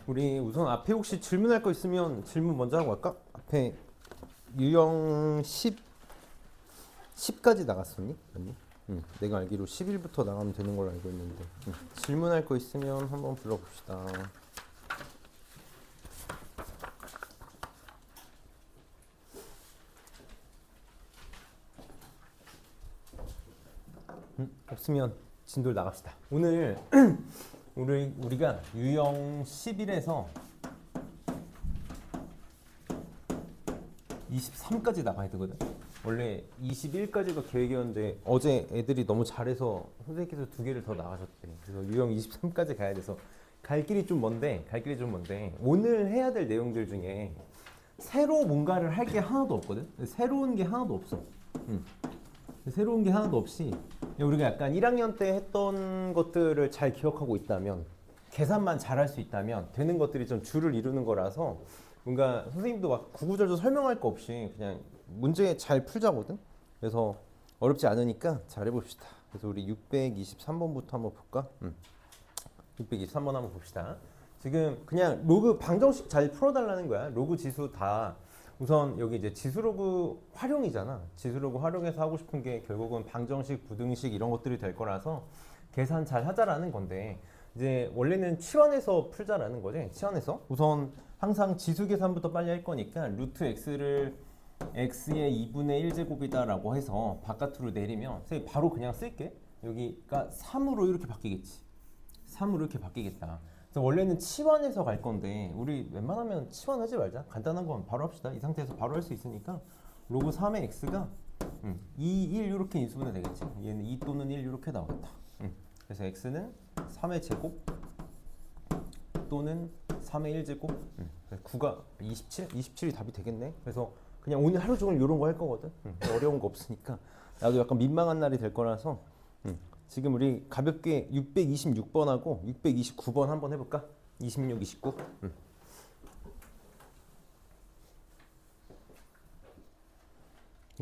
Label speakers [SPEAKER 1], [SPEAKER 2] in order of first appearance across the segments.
[SPEAKER 1] 우리 우선 앞에 혹시 질문할 거 있으면 질문 먼저 하고 갈까? 앞에 유형 10까지 나갔었니? 아니? 내가 알기로 11부터 나가면 되는 걸로 알고 있는데 질문할 거 있으면 한번 불러봅시다. 없으면 진돌 나갑시다. 오늘 우리가 유형 11에서 23까지 나가야 되거든. 원래 21까지가 계획이었는데 어제 애들이 너무 잘해서 선생님께서 두 개를 더 나가셨대. 그래서 유형 23까지 가야 돼서 갈 길이 좀 먼데 오늘 해야 될 내용들 중에 새로 뭔가를 할 게 하나도 없거든. 새로운 게 하나도 없어. 새로운 게 하나도 없이 우리가 약간 1학년 때 했던 것들을 잘 기억하고 있다면, 계산만 잘할 수 있다면 되는 것들이 좀 줄을 이루는 거라서 뭔가 선생님도 막 구구절절 설명할 거 없이 그냥 문제 잘 풀자거든. 그래서 어렵지 않으니까 잘 해봅시다. 그래서 우리 623번부터 한번 볼까? 623번 한번 봅시다. 지금 그냥 로그 방정식 잘 풀어달라는 거야. 로그 지수 다 우선 여기 이제 지수로그 활용이잖아. 지수로그 활용해서 하고 싶은 게 결국은 방정식, 부등식 이런 것들이 될 거라서 계산 잘 하자라는 건데, 이제 원래는 치환해서 풀자라는 거지. 치환해서 우선 항상 지수 계산부터 빨리 할 거니까 루트 x를 x의 2분의 1제곱이다라고 해서 바깥으로 내리면 선생님 바로 그냥 쓸게. 여기가 3으로 이렇게 바뀌겠지. 3으로 이렇게 바뀌겠다. 그래서 원래는 치환해서 갈 건데 우리 웬만하면 치환하지 말자. 간단한 건 바로 합시다. 이 상태에서 바로 할 수 있으니까 로그 3의 x가 2, 1 이렇게 인수분해 되겠지. 얘는 2 또는 1 이렇게 나오겠다. 그래서 x는 3의 제곱 또는 3의 1제곱. 9가 27? 27이 답이 되겠네. 그래서 그냥 오늘 하루 종일 이런 거 할 거거든. 어려운 거 없으니까. 나도 약간 민망한 날이 될 거라서 지금 우리 가볍게 626번하고 629번 한번 해볼까? 26, 29.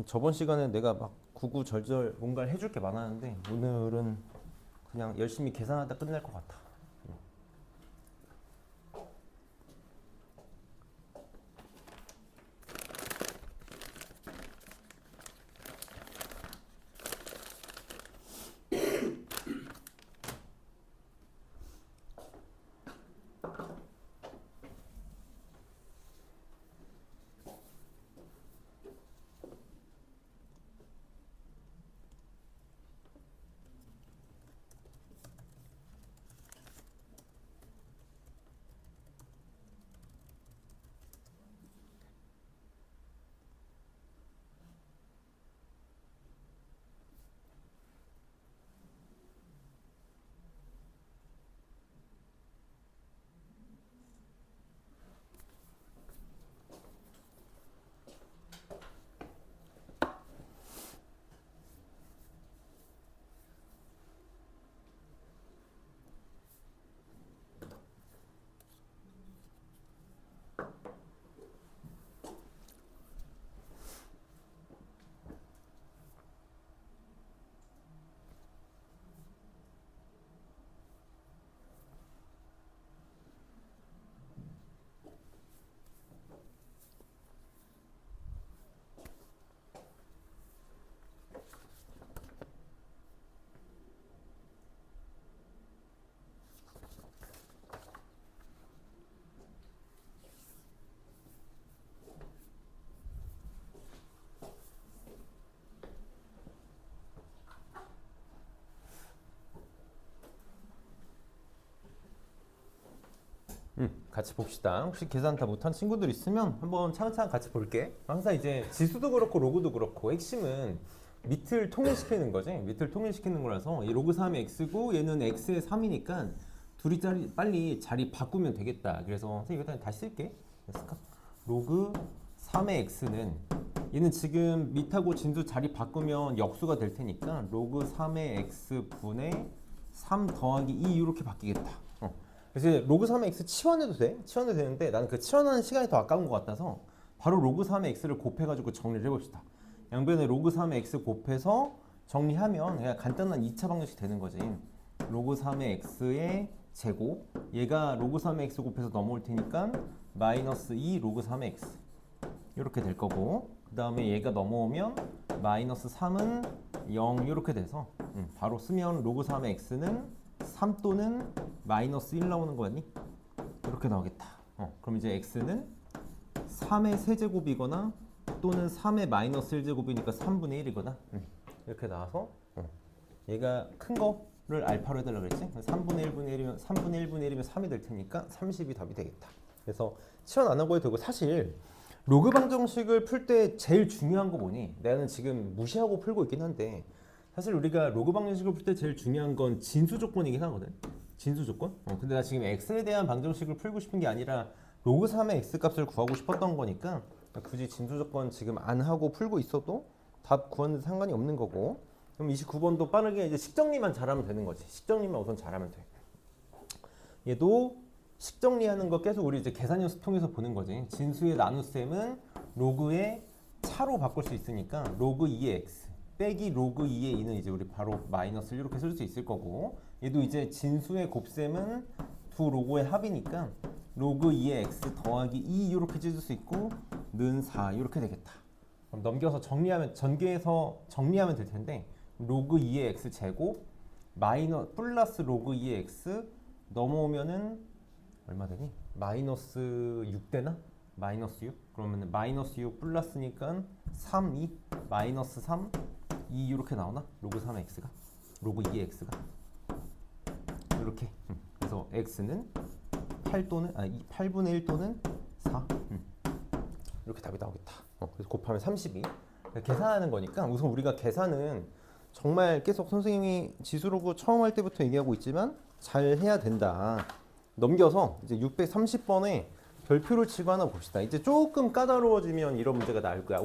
[SPEAKER 1] 저번 시간에 내가 막 구구절절 뭔가를 해줄 게 많았는데 오늘은 그냥 열심히 계산하다 끝날 것 같아. 같이 봅시다. 혹시 계산 다 못한 친구들 있으면 한번 차근차근 같이 볼게. 항상 이제 지수도 그렇고 로그도 그렇고 핵심은 밑을 통일시키는 거지. 밑을 통일시키는 거라서 이 로그 3이 x고 얘는 x의 3이니까 둘이 빨리 자리 바꾸면 되겠다. 그래서 선생님 일단 다시 쓸게. 로그 3의 x는 얘는 지금 밑하고 진수 자리 바꾸면 역수가 될 테니까 로그 3의 x분의 3 더하기 2 이렇게 바뀌겠다. 그래서 로그 3의 x 치환해도 돼? 치환해도 되는데 나는 그 치환하는 시간이 더 아까운 것 같아서 바로 로그 3의 x를 곱해가지고 정리를 해봅시다. 양변에 로그 3의 x 곱해서 정리하면 그냥 간단한 2차 방정식 되는 거지. 로그 3의 x의 제곱, 얘가 로그 3의 x 곱해서 넘어올 테니까 마이너스 2 로그 3의 x 이렇게 될 거고, 그 다음에 얘가 넘어오면 마이너스 3은 0 이렇게 돼서 바로 쓰면 로그 3의 x는 3 또는 마이너스 1 나오는 거 같니? 이렇게 나오겠다. 그럼 이제 x는 3의 세제곱이거나 또는 3의 마이너스 1제곱이니까 3분의 1이거나 이렇게 나와서 얘가 큰 거를 알파로 해달라 그랬지? 3분의 1분의 1이면 3분의 1분의 1이면 3이 될 테니까 30이 답이 되겠다. 그래서 치환 안 하고 해도 되고, 사실 로그 방정식을 풀 때 제일 중요한 거 뭐니? 나는 지금 무시하고 풀고 있긴 한데, 사실 우리가 로그 방정식을 풀 때 제일 중요한 건 진수 조건이긴 하거든. 진수 조건? 근데 나 지금 x에 대한 방정식을 풀고 싶은 게 아니라 로그 3의 x 값을 구하고 싶었던 거니까 굳이 진수 조건 지금 안 하고 풀고 있어도 답 구하는 데 상관이 없는 거고, 그럼 29번도 빠르게 이제 식정리만 잘하면 되는 거지. 식정리만 우선 잘하면 돼. 얘도 식정리하는 거 계속 우리 이제 계산 연습 통해서 보는 거지. 진수의 나눗셈은 로그의 차로 바꿀 수 있으니까 로그 2의 x 빼기 로그 2의 2는 이제 우리 바로 마이너스를 이렇게 쓸 수 있을 거고, 얘도 이제 진수의 곱셈은 두 로그의 합이니까 로그 2의 x 더하기 2 이렇게 찢을 수 있고 는 4 이렇게 되겠다. 그럼 넘겨서 정리하면, 전개해서 정리하면 될 텐데, 로그 2의 x 제곱 플러스 로그 2의 x 넘어오면은 얼마 되니? 마이너스 6 되나? 마이너스 6? 그러면 마이너스 6 플러스니까 3, 2 마이너스 3, 2 이렇게 나오나? 로그 3의 x가? 로그 2의 x가? 이렇게. 그래서 x는 8분의 1 또는 4 이렇게 답이 나오겠다. 그래서 곱하면 32. 계산하는 거니까 우선 우리가 계산은 정말 계속 선생님이 지수로그 처음 할 때부터 얘기하고 있지만 잘 해야 된다. 넘겨서 이제 630번에 별표를 치고 하나 봅시다. 이제 조금 까다로워지면 이런 문제가 나올 거야.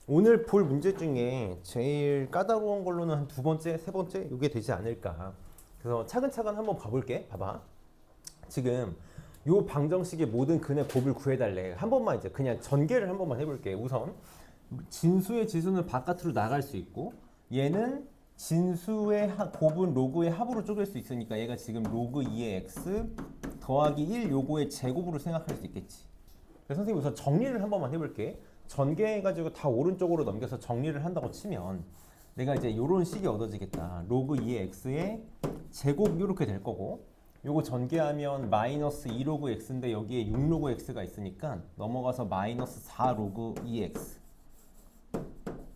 [SPEAKER 1] 오늘 볼 문제 중에 제일 까다로운 걸로는 한 두 번째, 세 번째 이게 되지 않을까. 그래서 차근차근 한번 봐볼게. 봐봐. 지금 요 방정식의 모든 근의 곱을 구해달래. 한 번만 이제 그냥 전개를 한 번만 해볼게. 우선 진수의 지수는 바깥으로 나갈 수 있고, 얘는 진수의 곱은 로그의 합으로 쪼갤 수 있으니까 얘가 지금 로그 2의 x 더하기 1 요거의 제곱으로 생각할 수 있겠지. 그래서 선생님 우선 정리를 한 번만 해볼게. 전개해가지고 다 오른쪽으로 넘겨서 정리를 한다고 치면 내가 이제 요런 식이 얻어지겠다. 로그 2의 x의 제곱 이렇게 될 거고, 요거 전개하면 마이너스 2 로그 x인데 여기에 6 로그 x가 있으니까 넘어가서 마이너스 4 로그 2x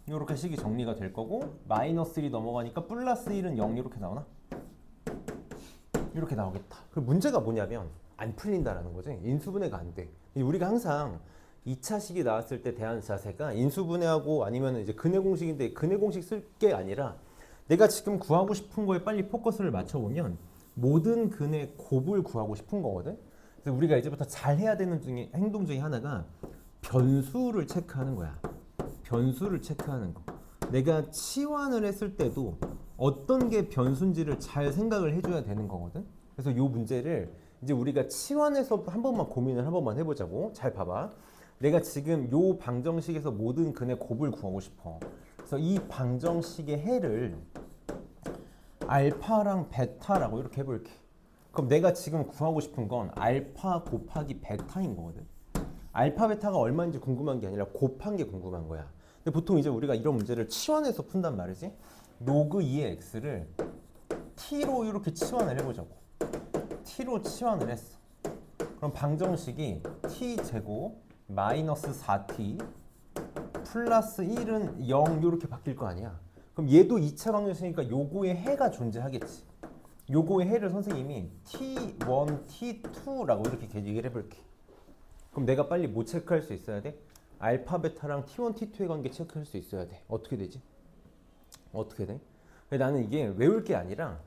[SPEAKER 1] 이렇게 식이 정리가 될 거고, 마이너스 1이 넘어가니까 플러스 1은 0 이렇게 나오나? 이렇게 나오겠다. 그 문제가 뭐냐면 안 풀린다라는 거지. 인수분해가 안 돼. 우리가 항상 2차 식이 나왔을 때 대한 자세가 인수분해하고 아니면 이제 근해 공식인데, 근해 공식 쓸 게 아니라 내가 지금 구하고 싶은 거에 빨리 포커스를 맞춰보면 모든 근의 곱을 구하고 싶은 거거든. 그래서 우리가 이제부터 잘 해야 되는 행동 중에 하나가 변수를 체크하는 거야. 변수를 체크하는 거. 내가 치환을 했을 때도 어떤 게 변수인지를 잘 생각을 해줘야 되는 거거든. 그래서 이 문제를 이제 우리가 치환해서 한 번만 고민을 한 번만 해보자고. 잘 봐봐. 내가 지금 이 방정식에서 모든 근의 곱을 구하고 싶어. 그래서 이 방정식의 해를 알파랑 베타라고 이렇게 해볼게. 그럼 내가 지금 구하고 싶은 건 알파 곱하기 베타인 거거든. 알파 베타가 얼마인지 궁금한 게 아니라 곱한 게 궁금한 거야. 근데 보통 이제 우리가 이런 문제를 치환해서 푼단 말이지. 로그 2의 x를 t로 이렇게 치환을 해보자고. t로 치환을 했어. 그럼 방정식이 t 제곱 마이너스 4t 플러스 1은 0 이렇게 바뀔 거 아니야. 그럼 얘도 2차 방정식이니까 요거의 해가 존재하겠지. 요거의 해를 선생님이 t1, t2라고 이렇게 얘기를 해볼게. 그럼 내가 빨리 뭐 체크할 수 있어야 돼? 알파, 베타랑 t1, t2의 관계 체크할 수 있어야 돼. 어떻게 되지? 어떻게 돼? 나는 이게 외울 게 아니라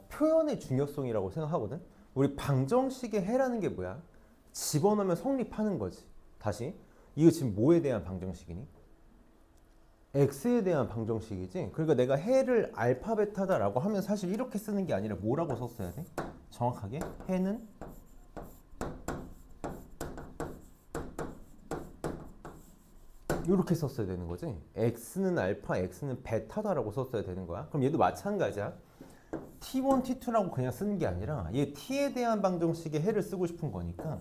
[SPEAKER 1] 표현의 중요성이라고 생각하거든. 우리 방정식의 해라는 게 뭐야? 집어넣으면 성립하는 거지. 다시, 이거 지금 뭐에 대한 방정식이니? x에 대한 방정식이지. 그러니까 내가 해를 알파, 베타다라고 하면 사실 이렇게 쓰는 게 아니라 뭐라고 썼어야 돼? 정확하게 해는 이렇게 썼어야 되는 거지. x는 알파, x는 베타다라고 썼어야 되는 거야. 그럼 얘도 마찬가지야. T1, T2라고 그냥 쓰는 게 아니라 얘 T에 대한 방정식의 해를 쓰고 싶은 거니까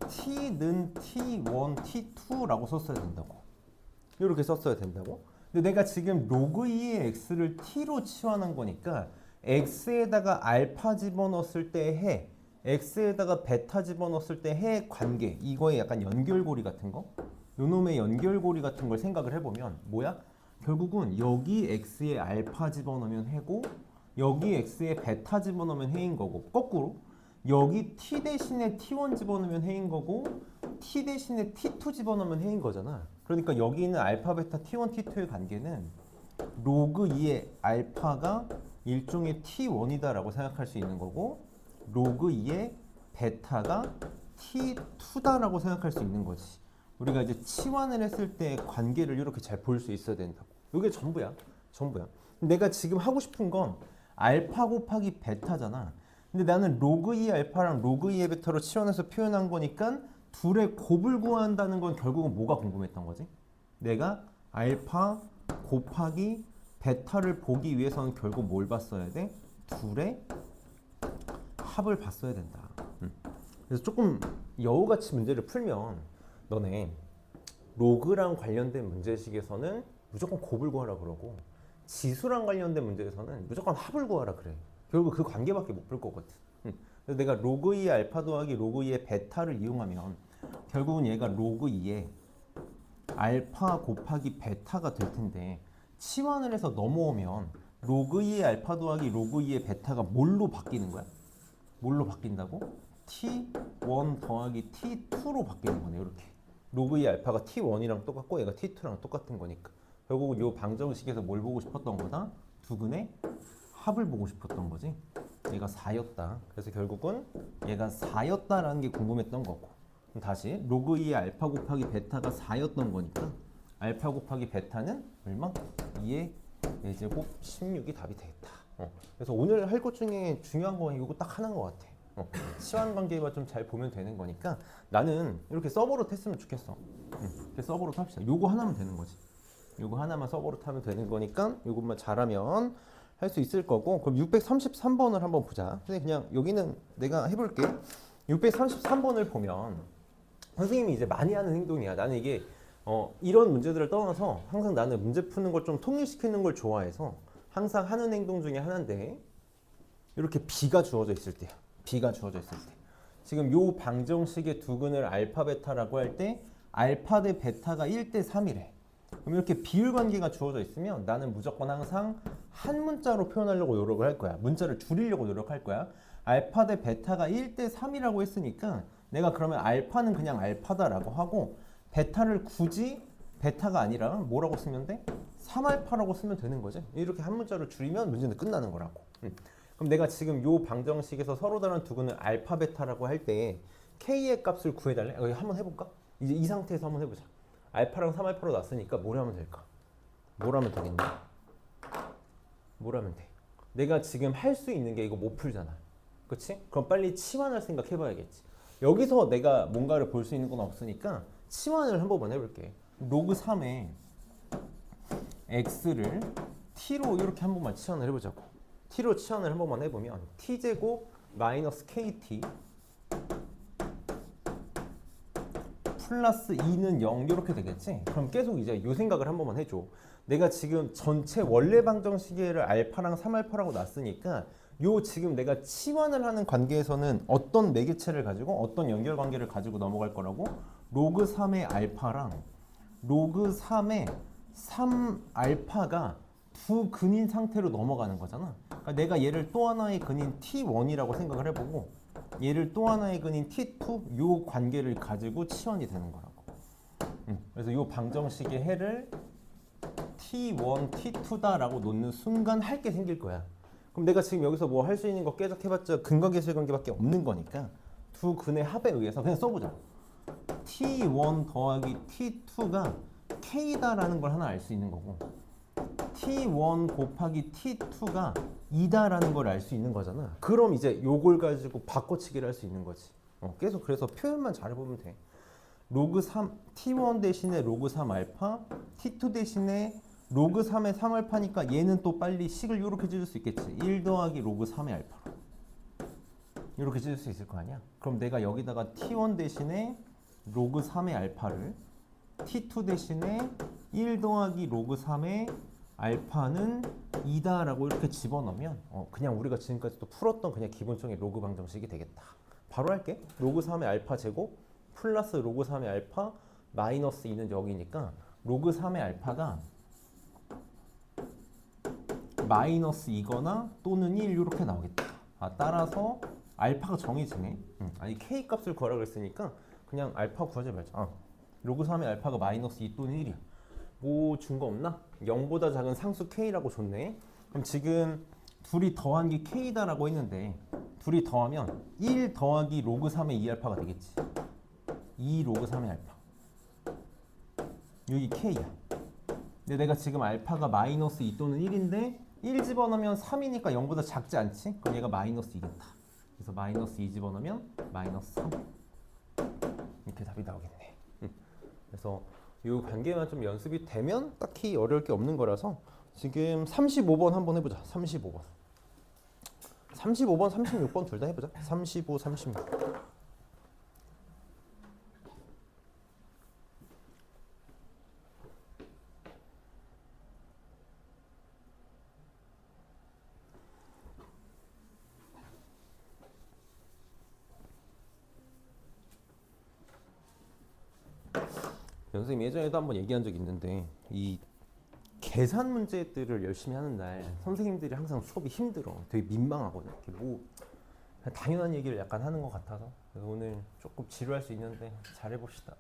[SPEAKER 1] T는 T1, T2라고 썼어야 된다고. 이렇게 썼어야 된다고. 근데 내가 지금 로그 2의 x를 t로 치환한 거니까 x에다가 알파 집어넣었을 때의 해, x에다가 베타 집어넣었을 때 해의 관계, 이거에 약간 연결고리 같은 거, 요놈의 연결고리 같은 걸 생각을 해보면 뭐야? 결국은 여기 x에 알파 집어넣으면 해고 여기 x에 베타 집어넣으면 해인 거고, 거꾸로 여기 t 대신에 t1 집어넣으면 해인 거고 t 대신에 t2 집어넣으면 해인 거잖아. 그러니까 여기 있는 알파, 베타, t1, t2의 관계는 로그 2의 알파가 일종의 t1이다라고 생각할 수 있는 거고 로그 2의 베타가 t2다라고 생각할 수 있는 거지. 우리가 이제 치환을 했을 때 관계를 이렇게 잘 볼 수 있어야 된다고. 이게 전부야. 전부야. 내가 지금 하고 싶은 건 알파 곱하기 베타잖아. 근데 나는 로그 2 알파랑 로그 2의 베타로 치환해서 표현한 거니까 둘의 곱을 구한다는 건 결국은 뭐가 궁금했던 거지? 내가 알파 곱하기 베타를 보기 위해서는 결국 뭘 봤어야 돼? 둘의 합을 봤어야 된다. 그래서 조금 여우같이 문제를 풀면 너네 로그랑 관련된 문제식에서는 무조건 곱을 구하라 그러고 지수랑 관련된 문제에서는 무조건 합을 구하라 그래. 결국 그 관계밖에 못 풀 거거든. 그래서 내가 로그 2의 알파 더하기 로그 2의 베타를 이용하면 결국은 얘가 로그 2의 알파 곱하기 베타가 될 텐데 치환을 해서 넘어오면 로그 2의 알파 더하기 로그 2의 베타가 뭘로 바뀌는 거야? 뭘로 바뀐다고? T1 더하기 T2로 바뀌는 거네. 이렇게 로그 2의 알파가 T1이랑 똑같고 얘가 T2랑 똑같은 거니까 결국은 이 방정식에서 뭘 보고 싶었던 거다? 두근의 합을 보고 싶었던 거지. 얘가 4였다. 그래서 결국은 얘가 4였다라는 게 궁금했던 거고. 그럼 다시 로그 2의 알파 곱하기 베타가 4였던 거니까 알파 곱하기 베타는 얼마? 2의 4제곱 16이 답이 되겠다. 그래서 오늘 할 것 중에 중요한 건 이거 딱 하나인 것 같아. 시간 관계만 좀 잘 보면 되는 거니까 나는 이렇게 서버로 했으면 좋겠어. 이렇게 서버로 합시다. 요거 하나면 되는 거지. 요거 하나만 서버로 타면 되는 거니까 요것만 잘하면 할 수 있을 거고. 그럼 633번을 한번 보자. 근데 그냥 여기는 내가 해볼게. 633번을 보면 선생님이 이제 많이 하는 행동이야. 나는 이게 이런 문제들을 떠나서 항상 나는 문제 푸는 걸 좀 통일시키는 걸 좋아해서 항상 하는 행동 중에 하나인데 이렇게 B가 주어져 있을 때야. B가 주어져 있을 때. 지금 요 방정식의 두근을 알파 베타라고 할 때 알파 대 베타가 1대 3이래. 그럼 이렇게 비율 관계가 주어져 있으면 나는 무조건 항상 한 문자로 표현하려고 노력을 할 거야. 문자를 줄이려고 노력할 거야. 알파 대 베타가 1대 3이라고 했으니까 내가 그러면 알파는 그냥 알파다라고 하고 베타를 굳이 베타가 아니라 뭐라고 쓰면 돼? 3알파라고 쓰면 되는 거지. 이렇게 한 문자로 줄이면 문제는 끝나는 거라고. 그럼 내가 지금 요 방정식에서 서로 다른 두근을 알파 베타라고 할 때 K의 값을 구해달래? 여기 한번 해볼까? 이제 이 상태에서 한번 해보자. 알파랑 3알파로 났으니까 뭘 하면 될까? 뭘 하면 되겠냐? 뭘 하면 돼? 내가 지금 할 수 있는 게 이거 못 풀잖아. 그치? 그럼 빨리 치환할 생각 해봐야겠지. 여기서 내가 뭔가를 볼 수 있는 건 없으니까 치환을 한 번만 해볼게. 로그 3에 x를 t로 이렇게 한 번만 치환을 해보자고. t로 치환을 한 번만 해보면 t제곱 마이너스 kt 플러스 2는 0 이렇게 되겠지? 그럼 계속 이제 요 생각을 한 번만 해줘. 내가 지금 전체 원래 방정식을 알파랑 3알파라고 놨으니까 요 지금 내가 치환을 하는 관계에서는 어떤 매개체를 가지고 어떤 연결 관계를 가지고 넘어갈 거라고? 로그 3의 알파랑 로그 3의 3알파가 두 근인 상태로 넘어가는 거잖아. 그러니까 내가 얘를 또 하나의 근인 T1이라고 생각을 해보고 얘를 또 하나의 근인 T2 요 관계를 가지고 치환이 되는 거라고. 그래서 요 방정식의 해를 T1, T2다라고 놓는 순간 할 게 생길 거야. 그럼 내가 지금 여기서 뭐 할 수 있는 거 깨작해봤자 근거계실 관계밖에 없는 거니까 두 근의 합에 의해서 그냥 써보자. T1 더하기 T2가 K다라는 걸 하나 알 수 있는 거고 T1 곱하기 T2가 2다라는 걸 알 수 있는 거잖아. 그럼 이제 요걸 가지고 바꿔치기를 할 수 있는 거지. 계속 그래서 표현만 잘해보면 돼. 로그 3, T1 대신에 로그 3 알파, T2 대신에 로그 3의 3알파니까 얘는 또 빨리 식을 이렇게 찢을 수 있겠지. 1 더하기 로그 3의 알파로. 이렇게 찢을 수 있을 거 아니야? 그럼 내가 여기다가 t1 대신에 로그 3의 알파를 t2 대신에 1 더하기 로그 3의 알파는 2다 라고 이렇게 집어넣으면 그냥 우리가 지금까지 또 풀었던 그냥 기본적인 로그 방정식이 되겠다. 바로 할게. 로그 3의 알파 제곱 플러스 로그 3의 알파 마이너스 2는 여기니까 로그 3의 알파가 마이너스 2거나 또는 1 이렇게 나오겠다. 따라서 알파가 정해지네. 아니 k 값을 구하라 그랬으니까 그냥 알파 구하지 말자. 로그 3의 알파가 마이너스 2 또는 1이야. 뭐 준 거 없나? 0보다 작은 상수 k라고 줬네. 그럼 지금 둘이 더한 게 k다라고 했는데 둘이 더하면 1 더하기 로그 3의 2알파가 되겠지. 2 로그 3의 알파. 여기 k야. 근데 내가 지금 알파가 마이너스 2 또는 1인데 1 집어넣으면 3이니까 0보다 작지 않지? 그럼 얘가 마이너스 2겠다. 그래서 마이너스 2 집어넣으면 마이너스 3. 이렇게 답이 나오겠네. 그래서 이 관계만 좀 연습이 되면 딱히 어려울 게 없는 거라서 지금 35번 한번 해보자. 35번. 35번, 36번 둘 다 해보자. 35, 36. 선생님 예전에도 한번 얘기한 적이 있는데 이 계산 문제들을 열심히 하는 날 선생님들이 항상 수업이 힘들어. 되게 민망하거든. 뭐 당연한 얘기를 약간 하는 것 같아서 그래서 오늘 조금 지루할 수 있는데 잘해봅시다.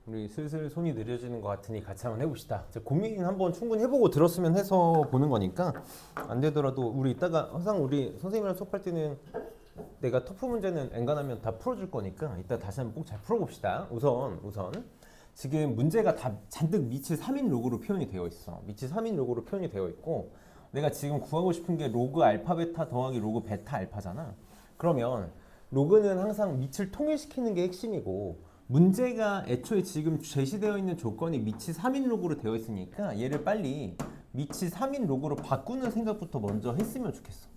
[SPEAKER 1] 우리 슬슬 손이 느려지는 것 같으니 같이 한번 해봅시다. 고민 한번 충분히 해보고 들었으면 해서 보는 거니까 안 되더라도 우리 이따가 항상 우리 선생님이랑 수업할 때는 내가 터프 문제는 엔간하면 다 풀어줄 거니까 이따 다시 한번 꼭 잘 풀어봅시다. 우선 지금 문제가 다 잔뜩 미치 3인 로그로 표현이 되어 있어. 미치 3인 로그로 표현이 되어 있고 내가 지금 구하고 싶은 게 로그 알파 베타 더하기 로그 베타 알파잖아. 그러면 로그는 항상 밑을 통일시키는 게 핵심이고 문제가 애초에 지금 제시되어 있는 조건이 미치 3인 로그로 되어 있으니까 얘를 빨리 미치 3인 로그로 바꾸는 생각부터 먼저 했으면 좋겠어.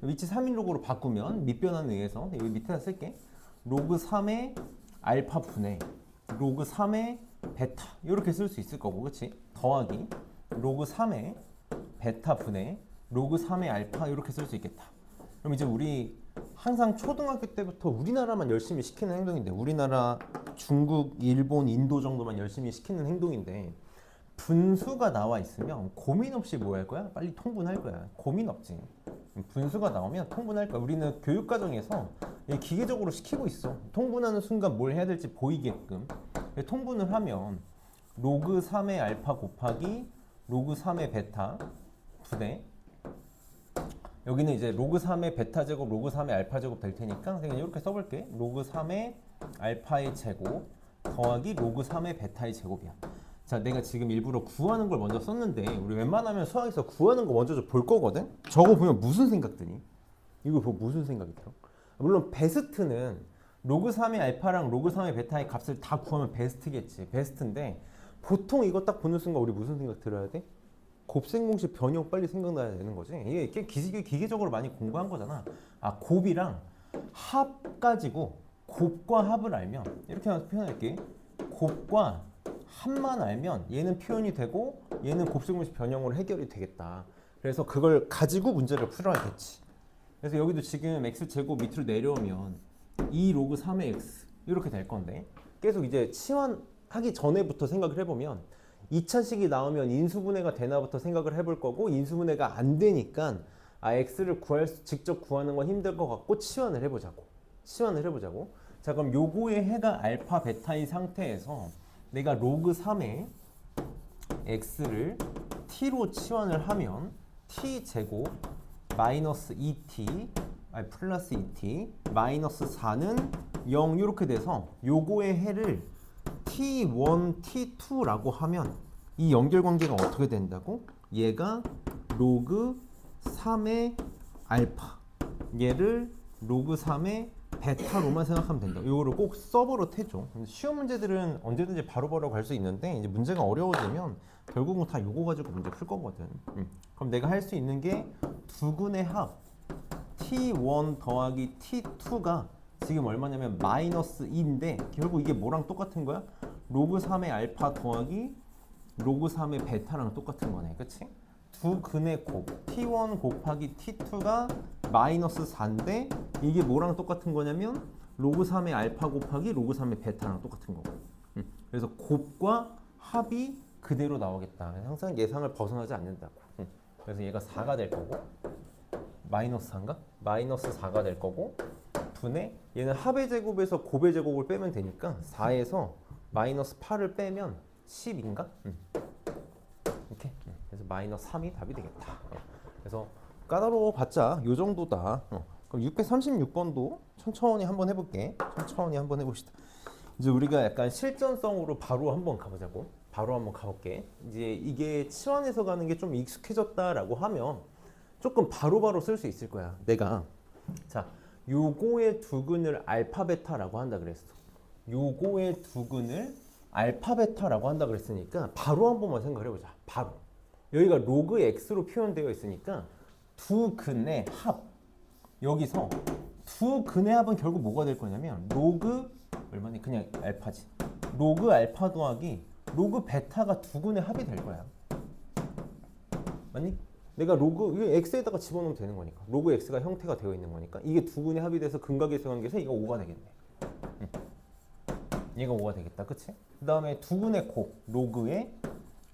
[SPEAKER 1] 미치 3인 로그로 바꾸면 밑변환에 의해서 여기 밑에다 쓸게. 로그 3의 알파 분의 로그 3의 베타 이렇게 쓸 수 있을 거고 그치? 더하기 로그 3의 베타 분의 로그 3의 알파 이렇게 쓸 수 있겠다. 그럼 이제 우리 항상 초등학교 때부터 우리나라만 열심히 시키는 행동인데 우리나라, 중국, 일본, 인도 정도만 열심히 시키는 행동인데 분수가 나와 있으면 고민 없이 뭐 할 거야? 빨리 통분할 거야. 고민 없지. 분수가 나오면 통분할 거야. 우리는 교육과정에서 기계적으로 시키고 있어. 통분하는 순간 뭘 해야 될지 보이게끔. 통분을 하면 로그 3의 알파 곱하기 로그 3의 베타 분의 여기는 이제 로그 3의 베타 제곱, 로그 3의 알파 제곱 될 테니까 그냥 이렇게 써볼게. 로그 3의 알파의 제곱 더하기 로그 3의 베타의 제곱이야. 자, 내가 지금 일부러 구하는 걸 먼저 썼는데 우리 웬만하면 수학에서 구하는 거 먼저 볼 거거든? 저거 보면 무슨 생각 드니? 이거 보고 무슨 생각이 들어? 물론 베스트는 로그 3의 알파랑 로그 3의 베타의 값을 다 구하면 베스트겠지. 베스트인데 보통 이거 딱 보는 순간 우리 무슨 생각 들어야 돼? 곱셈 공식 변형 빨리 생각나야 되는 거지. 이게 기계적으로 많이 공부한 거잖아. 아, 곱이랑 합 가지고 곱과 합을 알면 이렇게 표현할게. 곱과 합만 알면 얘는 표현이 되고 얘는 곱셈 공식 변형으로 해결이 되겠다. 그래서 그걸 가지고 문제를 풀어야겠지. 그래서 여기도 지금 x제곱 밑으로 내려오면 2 로그 3의 x 이렇게 될 건데 계속 이제 치환하기 전에부터 생각을 해보면 2차식이 나오면 인수분해가 되나부터 생각을 해볼 거고 인수분해가 안 되니까 x를 직접 구하는 건 힘들 것 같고 치환을 해보자고. 자, 그럼 요거의 해가 알파 베타인 상태에서 내가 로그 3의 x를 t로 치환을 하면 t제곱 마이너스 2t 플러스 2t 마이너스 4는 0 이렇게 돼서 요거의 해를 t1, t2라고 하면 이 연결관계가 어떻게 된다고? 얘가 로그 3의 알파 얘를 로그 3의 베타로만 생각하면 된다. 이거를 꼭 써버릇 해줘. 쉬운 문제들은 언제든지 바로바로 갈 수 있는데 이제 문제가 어려워지면 결국은 다 요거 가지고 문제 풀 거거든. 그럼 내가 할 수 있는 게 두근의 합 t1 더하기 t2가 지금 얼마냐면 마이너스 2인데 결국 이게 뭐랑 똑같은 거야? 로그 3의 알파 더하기 로그 3의 베타랑 똑같은 거네. 그치? 두 근의 곱 t1 곱하기 t2가 마이너스 4인데 이게 뭐랑 똑같은 거냐면 로그 3의 알파 곱하기 로그 3의 베타랑 똑같은 거고. 그래서 곱과 합이 그대로 나오겠다. 항상 예상을 벗어나지 않는다고. 그래서 얘가 4가 될 거고 마이너스 4인가? 마이너스 4가 될 거고 분의 얘는 합의 제곱에서 곱의 제곱을 빼면 되니까 4에서 마이너스 8을 빼면 10인가? 이렇게. 그래서 마이너스 3이 답이 되겠다. 그래서 까다로워 봤자 요 정도다. 그럼 636번도 천천히 한번 해볼게. 천천히 한번 해봅시다. 이제 우리가 약간 실전성으로 바로 한번 가보자고. 바로 한번 가볼게. 이제 이게 치환해서 가는 게 좀 익숙해졌다라고 하면 조금 바로바로 쓸 수 있을 거야. 내가 자 요거의 두근을 알파 베타라고 한다 그랬어. 요거의 두근을 알파 베타라고 한다 그랬으니까 바로 한 번만 생각을 해보자. 바로 여기가 로그 x로 표현되어 있으니까 두 근의 합 여기서 두 근의 합은 결국 뭐가 될 거냐면 로그 얼마니 그냥 알파지. 로그 알파 더하기 로그 베타가 두 근의 합이 될 거야. 맞니? 내가 로그 이게 x에다가 집어넣으면 되는 거니까 로그 x가 형태가 되어 있는 거니까 이게 두 근의 합이 돼서 근각의 수관계에서 이거 5가 되겠네. 얘가 5가 되겠다. 그치? 그 다음에 두 근의 곱 로그의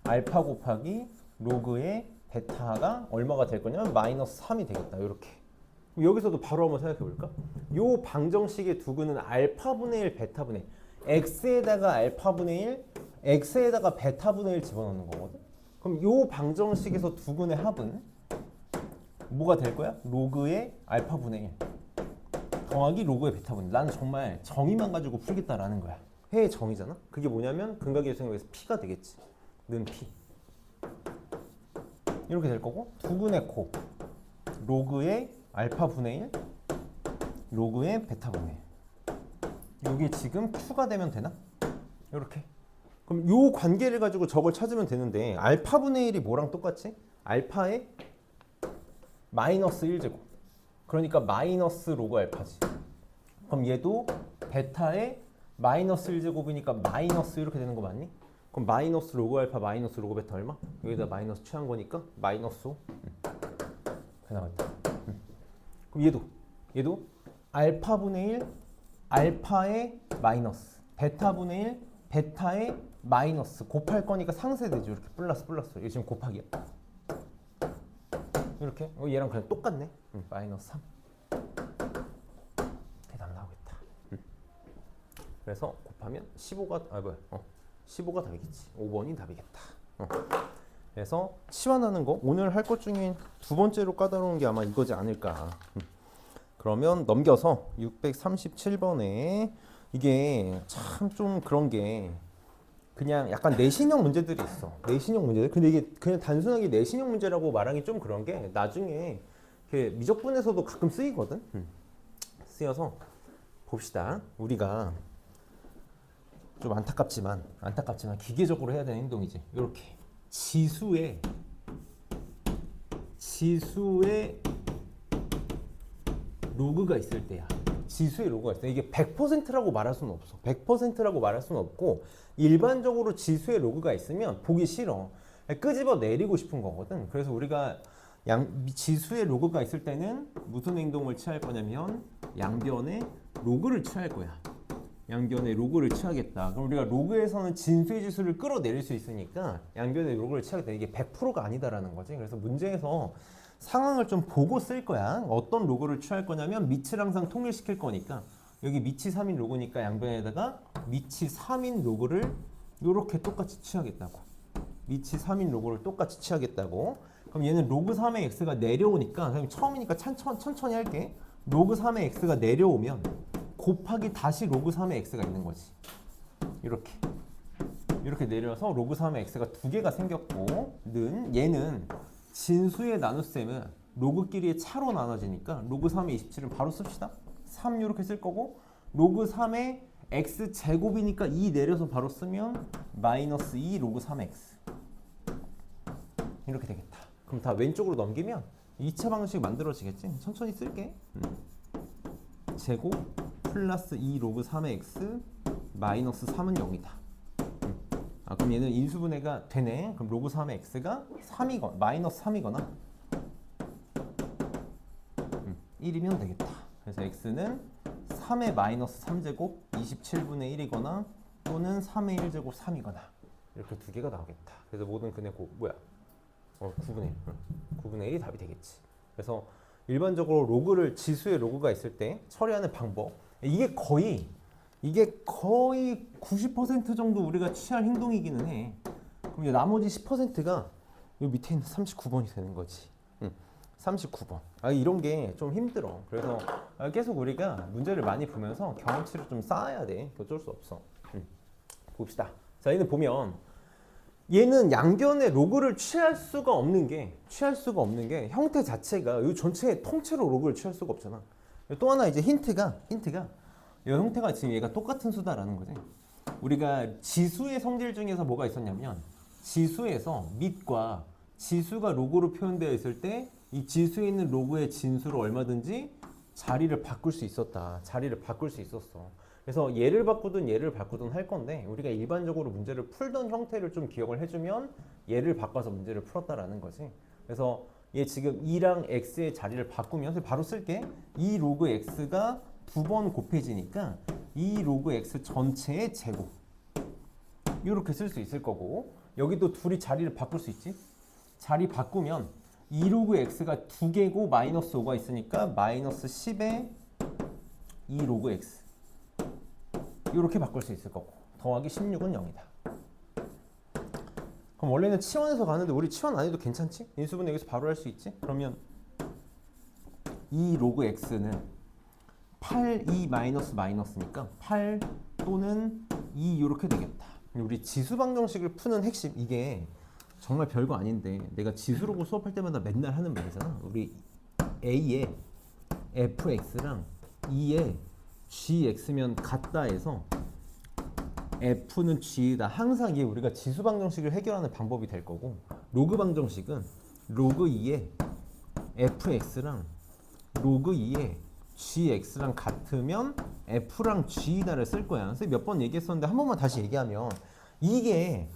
[SPEAKER 1] 알파 곱하기 로그의 베타가 얼마가 될 거냐면 마이너스 3이 되겠다. 이렇게. 여기서도 바로 한번 생각해 볼까? 요 방정식의 두 근은 알파분의 1 베타분의 1 x에다가 알파분의 1 x에다가 베타분의 1 집어넣는 거거든. 그럼 요 방정식에서 두 근의 합은 뭐가 될 거야? 로그의 알파분의 1 더하기 로그의 베타분의 1. 나는 정말 정의만 가지고 풀겠다라는 거야. 해의 정의잖아? 그게 뭐냐면 근각의 수관계에서 p가 되겠지. 는 p. 이렇게 될 거고 두 근의 곱 로그의 알파분의 1 로그의 베타분의 1. 이게 지금 q가 되면 되나? 이렇게. 그럼 요 관계를 가지고 저걸 찾으면 되는데 알파분의 1이 뭐랑 똑같지? 알파의 마이너스 1제곱. 그러니까 마이너스 로그 알파지. 그럼 얘도 베타의 마이너스 1제곱이니까 마이너스 이렇게 되는 거 맞니? 그럼 마이너스 로그 알파 마이너스 로그 베타 얼마? 여기다 마이너스 취한 거니까 마이너스 5. 그 나왔다. 그럼 얘도 알파분의 1 알파의 마이너스 베타분의 1 베타의 마이너스 곱할 거니까 상쇄되죠. 이렇게 플러스 이거 지금 곱하기야. 이렇게 얘랑 그냥 똑같네. 마이너스 3. 대답 나오겠다. 그래서 곱하면 15가 15가 답이겠지. 5번이 답이겠다. 그래서 치환하는 거 오늘 할 것 중에 두 번째로 까다로운 게 아마 이거지 않을까. 그러면 넘겨서 637번에 이게 참 좀 그런 게 그냥 약간 내신형 문제들이 있어. 내신형 문제들. 근데 이게 그냥 단순하게 내신형 문제라고 말하기 좀 그런 게 나중에 이렇게 미적분에서도 가끔 쓰이거든. 쓰여서 봅시다. 우리가 좀 안타깝지만 기계적으로 해야 되는 행동이지. 이렇게 지수의 로그가 있을 때야. 지수의 로그가 있을 때 이게 100%라고 말할 수는 없어. 100%라고 말할 수는 없고 일반적으로 지수의 로그가 있으면 보기 싫어. 끄집어 내리고 싶은 거거든. 그래서 우리가 지수의 로그가 있을 때는 무슨 행동을 취할 거냐면 양변의 로그를 취할 거야. 양변의 로그를 취하겠다. 그럼 우리가 로그에서는 진수의 지수를 끌어내릴 수 있으니까 양변의 로그를 취하겠다. 이게 100%가 아니다라는 거지. 그래서 문제에서 상황을 좀 보고 쓸 거야. 어떤 로그를 취할 거냐면 밑을 항상 통일시킬 거니까 여기 밑이 3인 로그니까 양변에다가 밑이 3인 로그를 이렇게 똑같이 취하겠다고. 밑이 3인 로그를 똑같이 취하겠다고. 그럼 얘는 로그 3의 x가 내려오니까 선생님 처음이니까 천천히 할게. 로그 3의 x가 내려오면 곱하기 다시 로그 3의 x가 있는 거지. 이렇게 내려서 로그 3의 x가 두 개가 생겼고 는 얘는 진수의 나눗셈은 로그끼리의 차로 나눠지니까 로그 3의 27은 바로 씁시다. 3 이렇게 쓸 거고 로그 3의 x 제곱이니까 2 내려서 바로 쓰면 마이너스 2 로그 3의 x 이렇게 되겠다. 그럼 다 왼쪽으로 넘기면 2차 방식 만들어지겠지? 천천히 쓸게. 제곱 플러스 2 로그 3의 x 마이너스 3은 0이다. 그럼 얘는 인수분해가 되네. 그럼 로그 3의 x가 3이거나 마이너스 3이거나 1이면 되겠다. 그래서 x는 3의 마이너스 3제곱 27분의 1이거나 또는 3의 1제곱 3이거나 이렇게 두 개가 나오겠다. 그래서 모든 근의 9분의 1. 9분의 1이 답이 되겠지. 그래서 일반적으로 로그를 지수의 로그가 있을 때 처리하는 방법 이게 거의 90% 정도 우리가 취할 행동이기는 해. 그럼 이제 나머지 10%가 이 밑에 있는 39번이 되는 거지. 39번. 이런 게 좀 힘들어. 그래서 계속 우리가 문제를 많이 보면서 경험치를 좀 쌓아야 돼. 어쩔 수 없어. 봅시다. 자, 얘는 보면 얘는 양변의 로그를 취할 수가 없는 게 형태 자체가 이 전체 통째로 로그를 취할 수가 없잖아. 또 하나 이제 힌트가 이 형태가 지금 얘가 똑같은 수다라는 거지. 우리가 지수의 성질 중에서 뭐가 있었냐면 지수에서 밑과 지수가 로그로 표현되어 있을 때 이 지수에 있는 로그의 진수를 얼마든지 자리를 바꿀 수 있었다. 자리를 바꿀 수 있었어. 그래서 얘를 바꾸든 할 건데 우리가 일반적으로 문제를 풀던 형태를 좀 기억을 해주면 얘를 바꿔서 문제를 풀었다라는 거지. 그래서 얘 지금 2랑 x의 자리를 바꾸면 바로 쓸게. 2 로그 x가 두 번 곱해지니까 2 로그 x 전체의 제곱 이렇게 쓸 수 있을 거고 여기도 둘이 자리를 바꿀 수 있지. 자리 바꾸면 2 로그 x가 두 개고 마이너스 5가 있으니까 마이너스 10의 2 로그 x 이렇게 바꿀 수 있을 거고 더하기 16은 0이다. 그럼 원래는 치환해서 가는데 우리 치환 안 해도 괜찮지? 인수분해 여기서 바로 할 수 있지? 그러면 2 로그 x는 8, 2 마이너스니까 8 또는 2 이렇게 되겠다. 우리 지수 방정식을 푸는 핵심 이게 정말 별거 아닌데 내가 지수로고 수업할 때마다 맨날 하는 말이잖아. 우리 A의 fx랑 2의 gx면 같다 해서 f는 g다. 항상 이게 우리가 지수 방정식을 해결하는 방법이 될 거고 로그 방정식은 로그 2의 fx랑 로그 2의 gx랑 같으면 f랑 g다를 쓸 거야. 그래서 몇 번 얘기했었는데 한 번만 다시 얘기하면 이게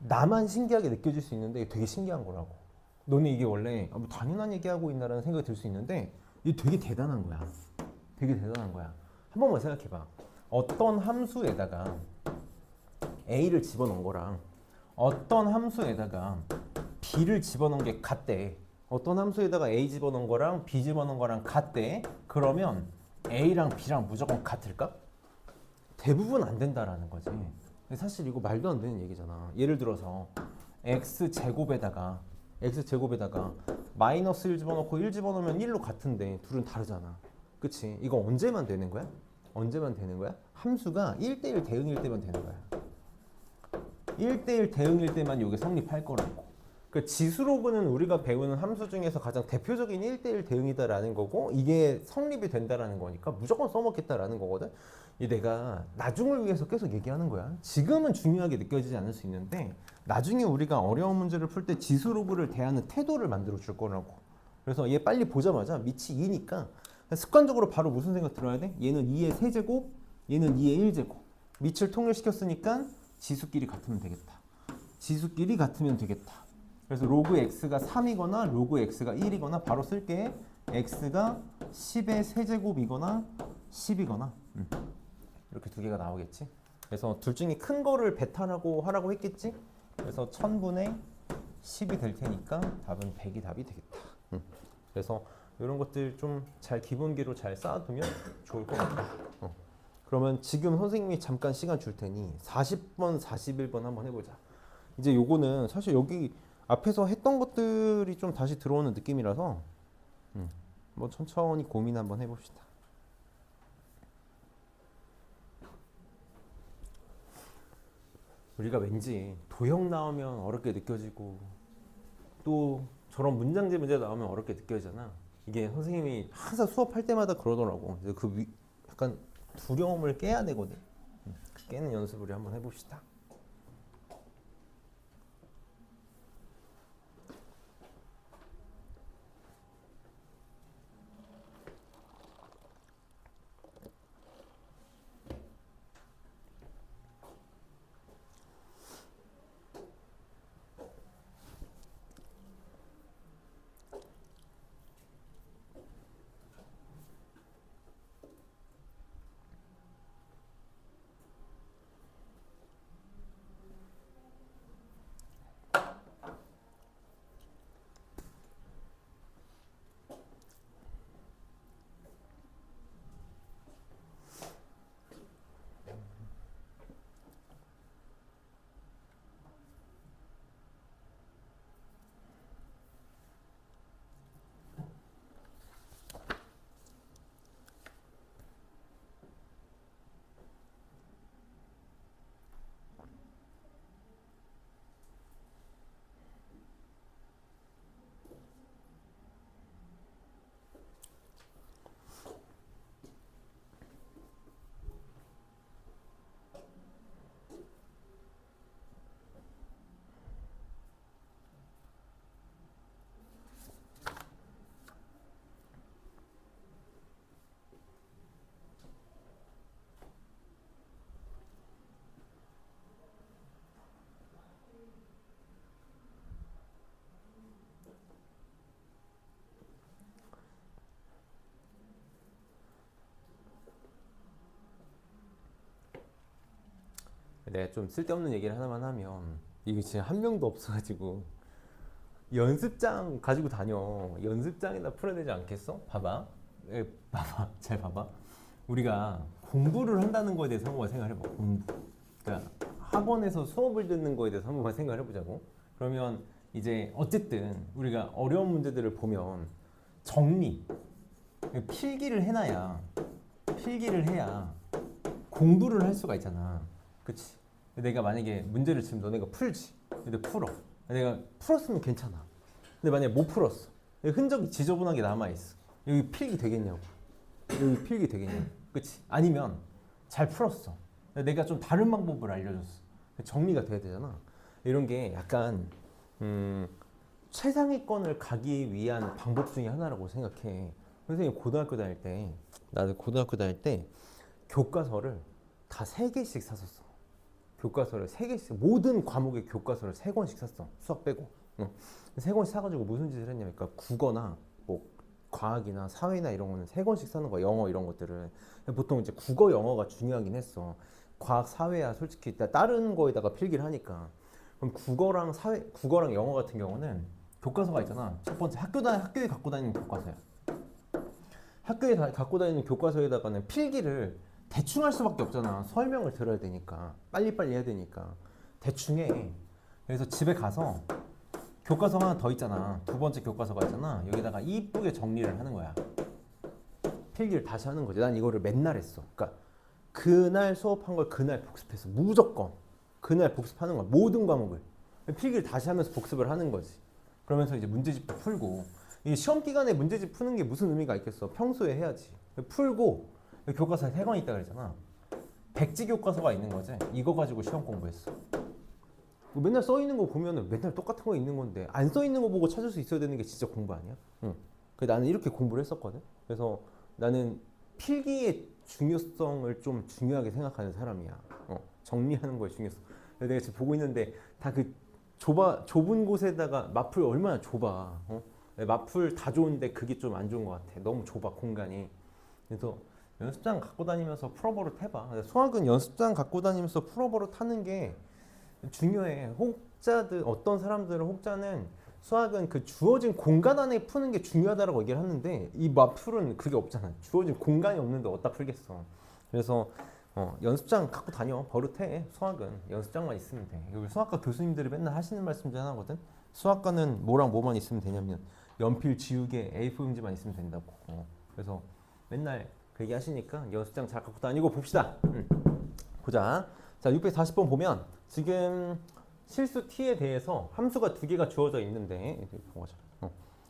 [SPEAKER 1] 나만 신기하게 느껴질 수 있는데 되게 신기한 거라고. 너는 이게 원래 뭐 당연한 얘기하고 있나라는 생각이 들 수 있는데 이게 되게 대단한 거야. 되게 대단한 거야. 한 번만 생각해봐. 어떤 함수에다가 a를 집어넣은 거랑 어떤 함수에다가 b를 집어넣은 게 같대. 어떤 함수에다가 a 집어넣은 거랑 b 집어넣은 거랑 같대. 그러면 a랑 b랑 무조건 같을까? 대부분 안 된다라는 거지. 사실 이거 말도 안 되는 얘기잖아. 예를 들어서 x제곱에다가 마이너스 1 집어넣고 1 집어넣으면 1로 같은데 둘은 다르잖아. 그치? 이거 언제만 되는 거야? 언제만 되는 거야? 함수가 1대1 대응일 때만 되는 거야. 1대1 대응일 때만 이게 성립할 거라고. 그 지수로그는 우리가 배우는 함수 중에서 가장 대표적인 1대1 대응이다라는 거고, 이게 성립이 된다라는 거니까 무조건 써먹겠다라는 거거든. 이 내가 나중을 위해서 계속 얘기하는 거야. 지금은 중요하게 느껴지지 않을 수 있는데 나중에 우리가 어려운 문제를 풀 때 지수로그를 대하는 태도를 만들어 줄 거라고. 그래서 얘 빨리 보자마자 밑이 2니까 습관적으로 바로 무슨 생각 들어야 돼? 얘는 2의 세제곱, 얘는 2의 1제곱. 밑을 통일시켰으니까 지수끼리 같으면 되겠다. 지수끼리 같으면 되겠다. 그래서 로그 x가 3이거나 로그 x가 1이거나 바로 쓸게. x가 10의 세제곱이거나 10이거나 이렇게 두 개가 나오겠지. 그래서 둘 중에 큰 거를 배탈하고 하라고 했겠지. 그래서 1000분의 10이 될 테니까 답은 100이 답이 되겠다. 그래서 이런 것들 좀 잘 기본기로 잘 쌓아두면 좋을 것 같다. 그러면 지금 선생님이 잠깐 시간 줄 테니 40번, 41번 한번 해보자. 이제 요거는 사실 여기 앞에서 했던 것들이 좀 다시 들어오는 느낌이라서 뭐 천천히 고민 한번 해봅시다. 우리가 왠지 도형 나오면 어렵게 느껴지고 또 저런 문장제 문제 나오면 어렵게 느껴지잖아. 이게 선생님이 항상 수업할 때마다 그러더라고. 그 약간 두려움을 깨야 되거든. 그 깨는 연습을 우리 한번 해봅시다. 내가 좀 쓸데없는 얘기를 하나만 하면 이게 진짜 한 명도 없어가지고 연습장 가지고 다녀. 연습장에다 풀어야 되지 않겠어? 봐봐. 봐봐. 잘 봐봐. 우리가 공부를 한다는 거에 대해서 한번 생각해봐. 공부. 그러니까 학원에서 수업을 듣는 거에 대해서 한번 생각을 해보자고. 그러면 이제 어쨌든 우리가 어려운 문제들을 보면 정리, 필기를 해야 공부를 할 수가 있잖아. 그치? 내가 만약에 문제를 지금 너네가 풀지. 근데 풀어. 내가 풀었으면 괜찮아. 근데 만약에 못 풀었어. 흔적이 지저분하게 남아있어. 여기 필기 되겠냐고. 여기 필기 되겠냐고. 그치? 아니면 잘 풀었어. 내가 좀 다른 방법을 알려줬어. 정리가 돼야 되잖아. 이런 게 약간 최상위권을 가기 위한 방법 중에 하나라고 생각해. 선생님 나도 고등학교 다닐 때 교과서를 다 3개씩 샀었어. 교과서를 3개씩, 모든 과목의 교과서를 3권씩 샀어. 수학 빼고. 3권씩 사가지고 무슨 짓을 했냐면, 그러니까 국어나 뭐 과학이나 사회나 이런 거는 3권씩 사는 거야. 영어 이런 것들을. 보통 이제 국어, 영어가 중요하긴 했어. 과학, 사회야 솔직히 다른 거에다가 필기를 하니까. 그럼 국어랑 영어 같은 경우는 교과서가 있잖아. 첫 번째 학교에 갖고 다니는 교과서야. 학교에 갖고 다니는 교과서에다가는 필기를 대충 할 수밖에 없잖아. 설명을 들어야 되니까. 빨리빨리 해야 되니까. 대충 해. 그래서 집에 가서 교과서가 하나 더 있잖아. 두 번째 교과서가 있잖아. 여기다가 이쁘게 정리를 하는 거야. 필기를 다시 하는 거지. 난 이거를 맨날 했어. 그러니까 그날 수업한 걸 그날 복습했어. 무조건 그날 복습하는 거야. 모든 과목을 필기를 다시 하면서 복습을 하는 거지. 그러면서 이제 문제집도 풀고. 이 시험 기간에 문제집 푸는 게 무슨 의미가 있겠어? 평소에 해야지. 풀고 교과서에 3권 있다 그랬잖아. 백지 교과서가 있는 거지. 이거 가지고 시험 공부했어. 맨날 써 있는 거 보면은 맨날 똑같은 거 있는 건데 안 써 있는 거 보고 찾을 수 있어야 되는 게 진짜 공부 아니야? 응. 나는 이렇게 공부를 했었거든. 그래서 나는 필기의 중요성을 좀 중요하게 생각하는 사람이야. 정리하는 거에 중요성. 내가 지금 보고 있는데 다 그 좁은 곳에다가 마풀 얼마나 좁아. 마풀 다 좋은데 그게 좀 안 좋은 것 같아. 너무 좁아 공간이. 그래서 연습장 갖고 다니면서 풀어버릇 해봐. 수학은 연습장 갖고 다니면서 풀어버릇 하는 게 중요해. 혹자들 어떤 사람들은 혹자는 수학은 그 주어진 공간 안에 푸는 게 중요하다라고 얘기를 하는데 이 마풀은 그게 없잖아. 주어진 공간이 없는데 어디다 풀겠어. 그래서 연습장 갖고 다녀. 버릇해. 수학은 연습장만 있으면 돼. 수학과 교수님들이 맨날 하시는 말씀 중 하나거든. 수학과는 뭐랑 뭐만 있으면 되냐면 연필, 지우개, A4 용지만 있으면 된다고. 그래서 맨날 그 얘기 하시니까 연습장 잘 갖고 다니고 봅시다. 보자. 자, 640번 보면 지금 실수 t에 대해서 함수가 2개가 주어져 있는데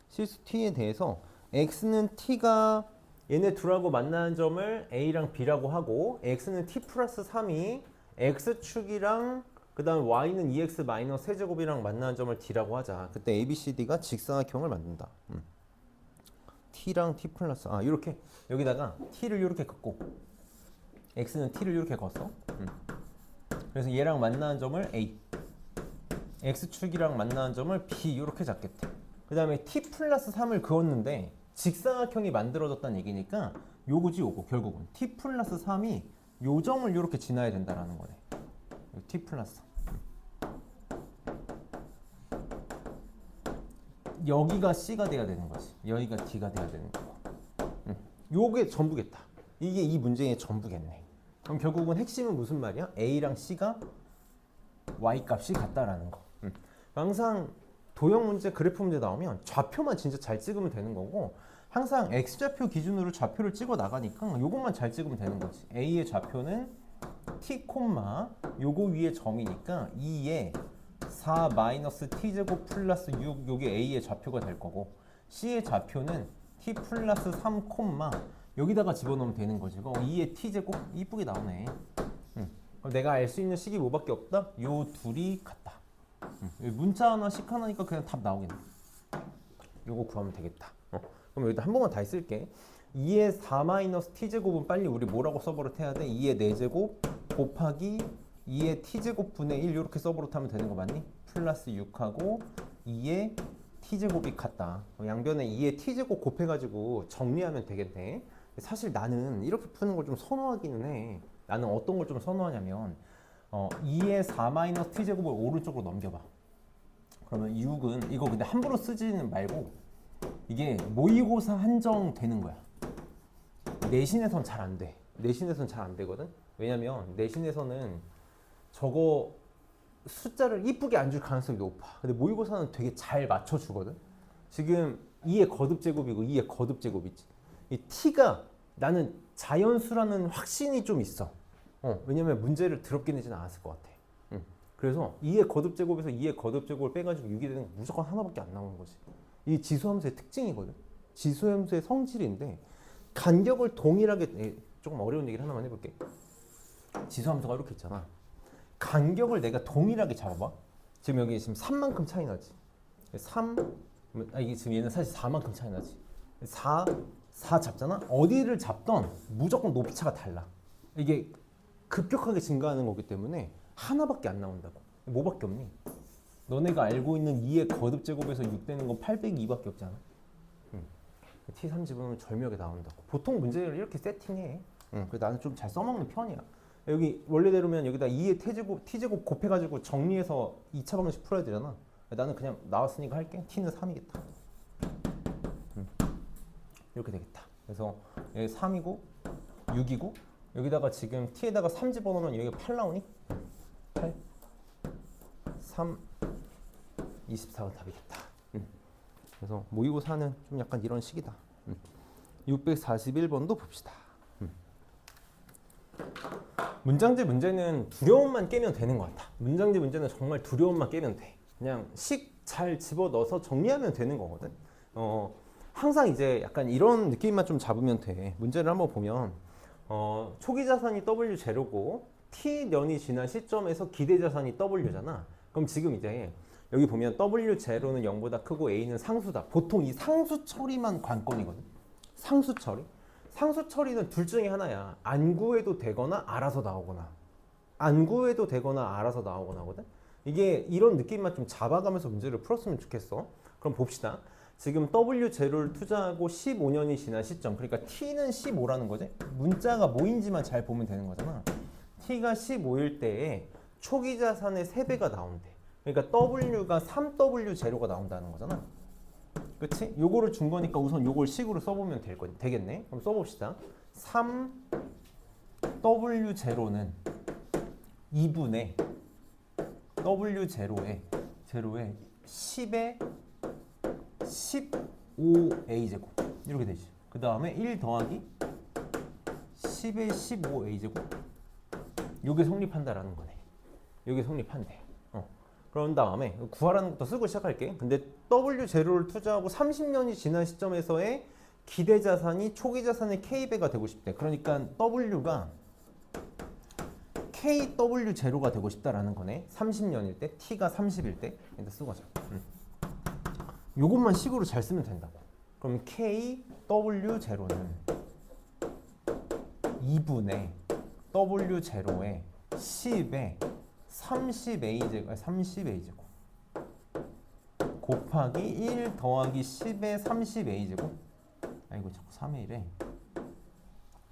[SPEAKER 1] 실수 t에 대해서 x는 t가 얘네 둘하고 만나는 점을 a랑 b라고 하고 x는 t 플러스 3이 x축이랑 그 다음 y는 2x 마이너스 세제곱이랑 만나는 점을 d라고 하자. 그때 a, b, c, d가 직사각형을 만든다. t랑 t 플러스 이렇게 여기다가 t를 이렇게 긋고 x는 t를 이렇게 걷어. 그래서 얘랑 만나는 점을 a, x축이랑 만나는 점을 b 이렇게 잡겠대. 그 다음에 t 플러스 3을 그었는데 직사각형이 만들어졌다는 얘기니까 요거지 요거. 결국은 t 플러스 3이 요 점을 이렇게 지나야 된다라는 거네. t 플러스 여기가 c가 돼야 되는 거지. 여기가 d가 돼야 되는 거고. 요게 전부겠다. 이게 이 문제의 전부겠네. 그럼 결국은 핵심은 무슨 말이야? a랑 c가 y 값이 같다라는 거. 항상 도형 문제, 그래프 문제 나오면 좌표만 진짜 잘 찍으면 되는 거고 항상 x좌표 기준으로 좌표를 찍어 나가니까 요것만 잘 찍으면 되는 거지. a의 좌표는 t, 요거 위에 점이니까 2에 4 마이너스 t제곱 플러스 6 요게 a의 좌표가 될 거고 c의 좌표는 t 플러스 3 여기다가 집어넣으면 되는 거지. 2의 t제곱 이쁘게 나오네. 그럼 내가 알 수 있는 식이 뭐밖에 없다? 요 둘이 같다. 문자 하나 식 하나니까 그냥 답 나오겠네. 요거 구하면 되겠다. 그럼 여기다 한 번만 다시 쓸게. 2의 4 마이너스 t제곱은 빨리 우리 뭐라고 써버릇 해야 돼? 2의 4제곱 곱하기 2의 t제곱 분의 1 이렇게 써버릇 하면 되는 거 맞니? 플러스 6하고 2의 t제곱이 같다. 양변에 2의 t제곱 곱해가지고 정리하면 되겠네. 사실 나는 이렇게 푸는 걸 좀 선호하기는 해. 나는 어떤 걸 좀 선호하냐면 2의 4 마이너스 t제곱을 오른쪽으로 넘겨봐. 그러면 6은 이거 근데 함부로 쓰지는 말고 이게 모의고사 한정 되는 거야. 내신에선 잘 안 돼. 내신에선 잘 안 되거든. 왜냐면 내신에서는 저거 숫자를 이쁘게 안 줄 가능성이 높아. 근데 모의고사는 되게 잘 맞춰주거든. 지금 2의 거듭제곱이고 2의 거듭제곱이지. 이 t가 나는 자연수라는 확신이 좀 있어. 왜냐면 문제를 더럽게 내지는 않았을 것 같아. 그래서 2의 거듭제곱에서 2의 거듭제곱을 빼가지고 6이 되는 거 무조건 하나밖에 안 나오는 거지. 이 지수함수의 특징이거든. 지수함수의 성질인데 간격을 동일하게 조금 어려운 얘기를 하나만 해볼게. 지수함수가 이렇게 있잖아. 간격을 내가 동일하게 잡아봐. 지금 여기 지금 3만큼 차이 나지. 3, 이게 지금 얘는 사실 4만큼 차이 나지. 4 잡잖아. 어디를 잡던 무조건 높이차가 달라. 이게 급격하게 증가하는 거기 때문에 하나밖에 안 나온다고. 뭐밖에 없니? 너네가 알고 있는 2의 거듭제곱에서 6 되는 건 802밖에 없잖아. T3 집어넣으면 절묘하게 나온다고. 보통 문제를 이렇게 세팅해. 그래서 나는 좀 잘 써먹는 편이야. 여기 원래대로면 여기다 2의 t제곱 곱해가지고 정리해서 2차 방정식 풀어야 되잖아. 나는 그냥 나왔으니까 할게. t는 3이겠다. 이렇게 되겠다. 그래서 여기 3이고 6이고 여기다가 지금 t에다가 3 집어넣으면 여기가 8 나오니? 8, 3, 24가 답이겠다. 그래서 모의고사는 좀 약간 이런 식이다. 641번도 봅시다. 문장제 문제는 두려움만 깨면 되는 것 같아. 문장제 문제는 정말 두려움만 깨면 돼. 그냥 식 잘 집어넣어서 정리하면 되는 거거든. 항상 이제 약간 이런 느낌만 좀 잡으면 돼. 문제를 한번 보면 초기 자산이 W0고 T년이 지난 시점에서 기대 자산이 W잖아. 그럼 지금 이제 여기 보면 W0는 0보다 크고 A는 상수다. 보통 이 상수 처리만 관건이거든. 상수 처리. 상수 처리는 둘 중에 하나야. 안 구해도 되거나 알아서 나오거나. 안 구해도 되거나 알아서 나오거나 하거든. 이게 이런 느낌만 좀 잡아가면서 문제를 풀었으면 좋겠어. 그럼 봅시다. 지금 W0를 투자하고 15년이 지난 시점. 그러니까 T는 15라는 거지. 문자가 뭐인지만 잘 보면 되는 거잖아. T가 15일 때에 초기 자산의 3배가 나온대. 그러니까 W가 3W0가 나온다는 거잖아. 그치? 요거를 준 거니까 우선 요걸 식으로 써보면 되겠네. 그럼 써봅시다. 3W0는 2분의 W0에 10의 15A제곱 이렇게 되지. 그 다음에 1 더하기 10의 15A제곱 요게 성립한다라는 거네. 요게 성립한대. 그런 다음에 구하라는 것도 쓰고 시작할게. 근데 W0를 투자하고 30년이 지난 시점에서의 기대 자산이 초기 자산의 K배가 되고 싶대. 그러니까 W가 KW0가 되고 싶다라는 거네. 30년일 때, T가 30일 때. 일단 쓰고 가자. 요것만 식으로 잘 쓰면 된다고. 그럼 KW0는 2분의 W0에 10에 30A제곱 곱하기 1 더하기 10의 30A제곱. 아이고 자꾸 3의 1에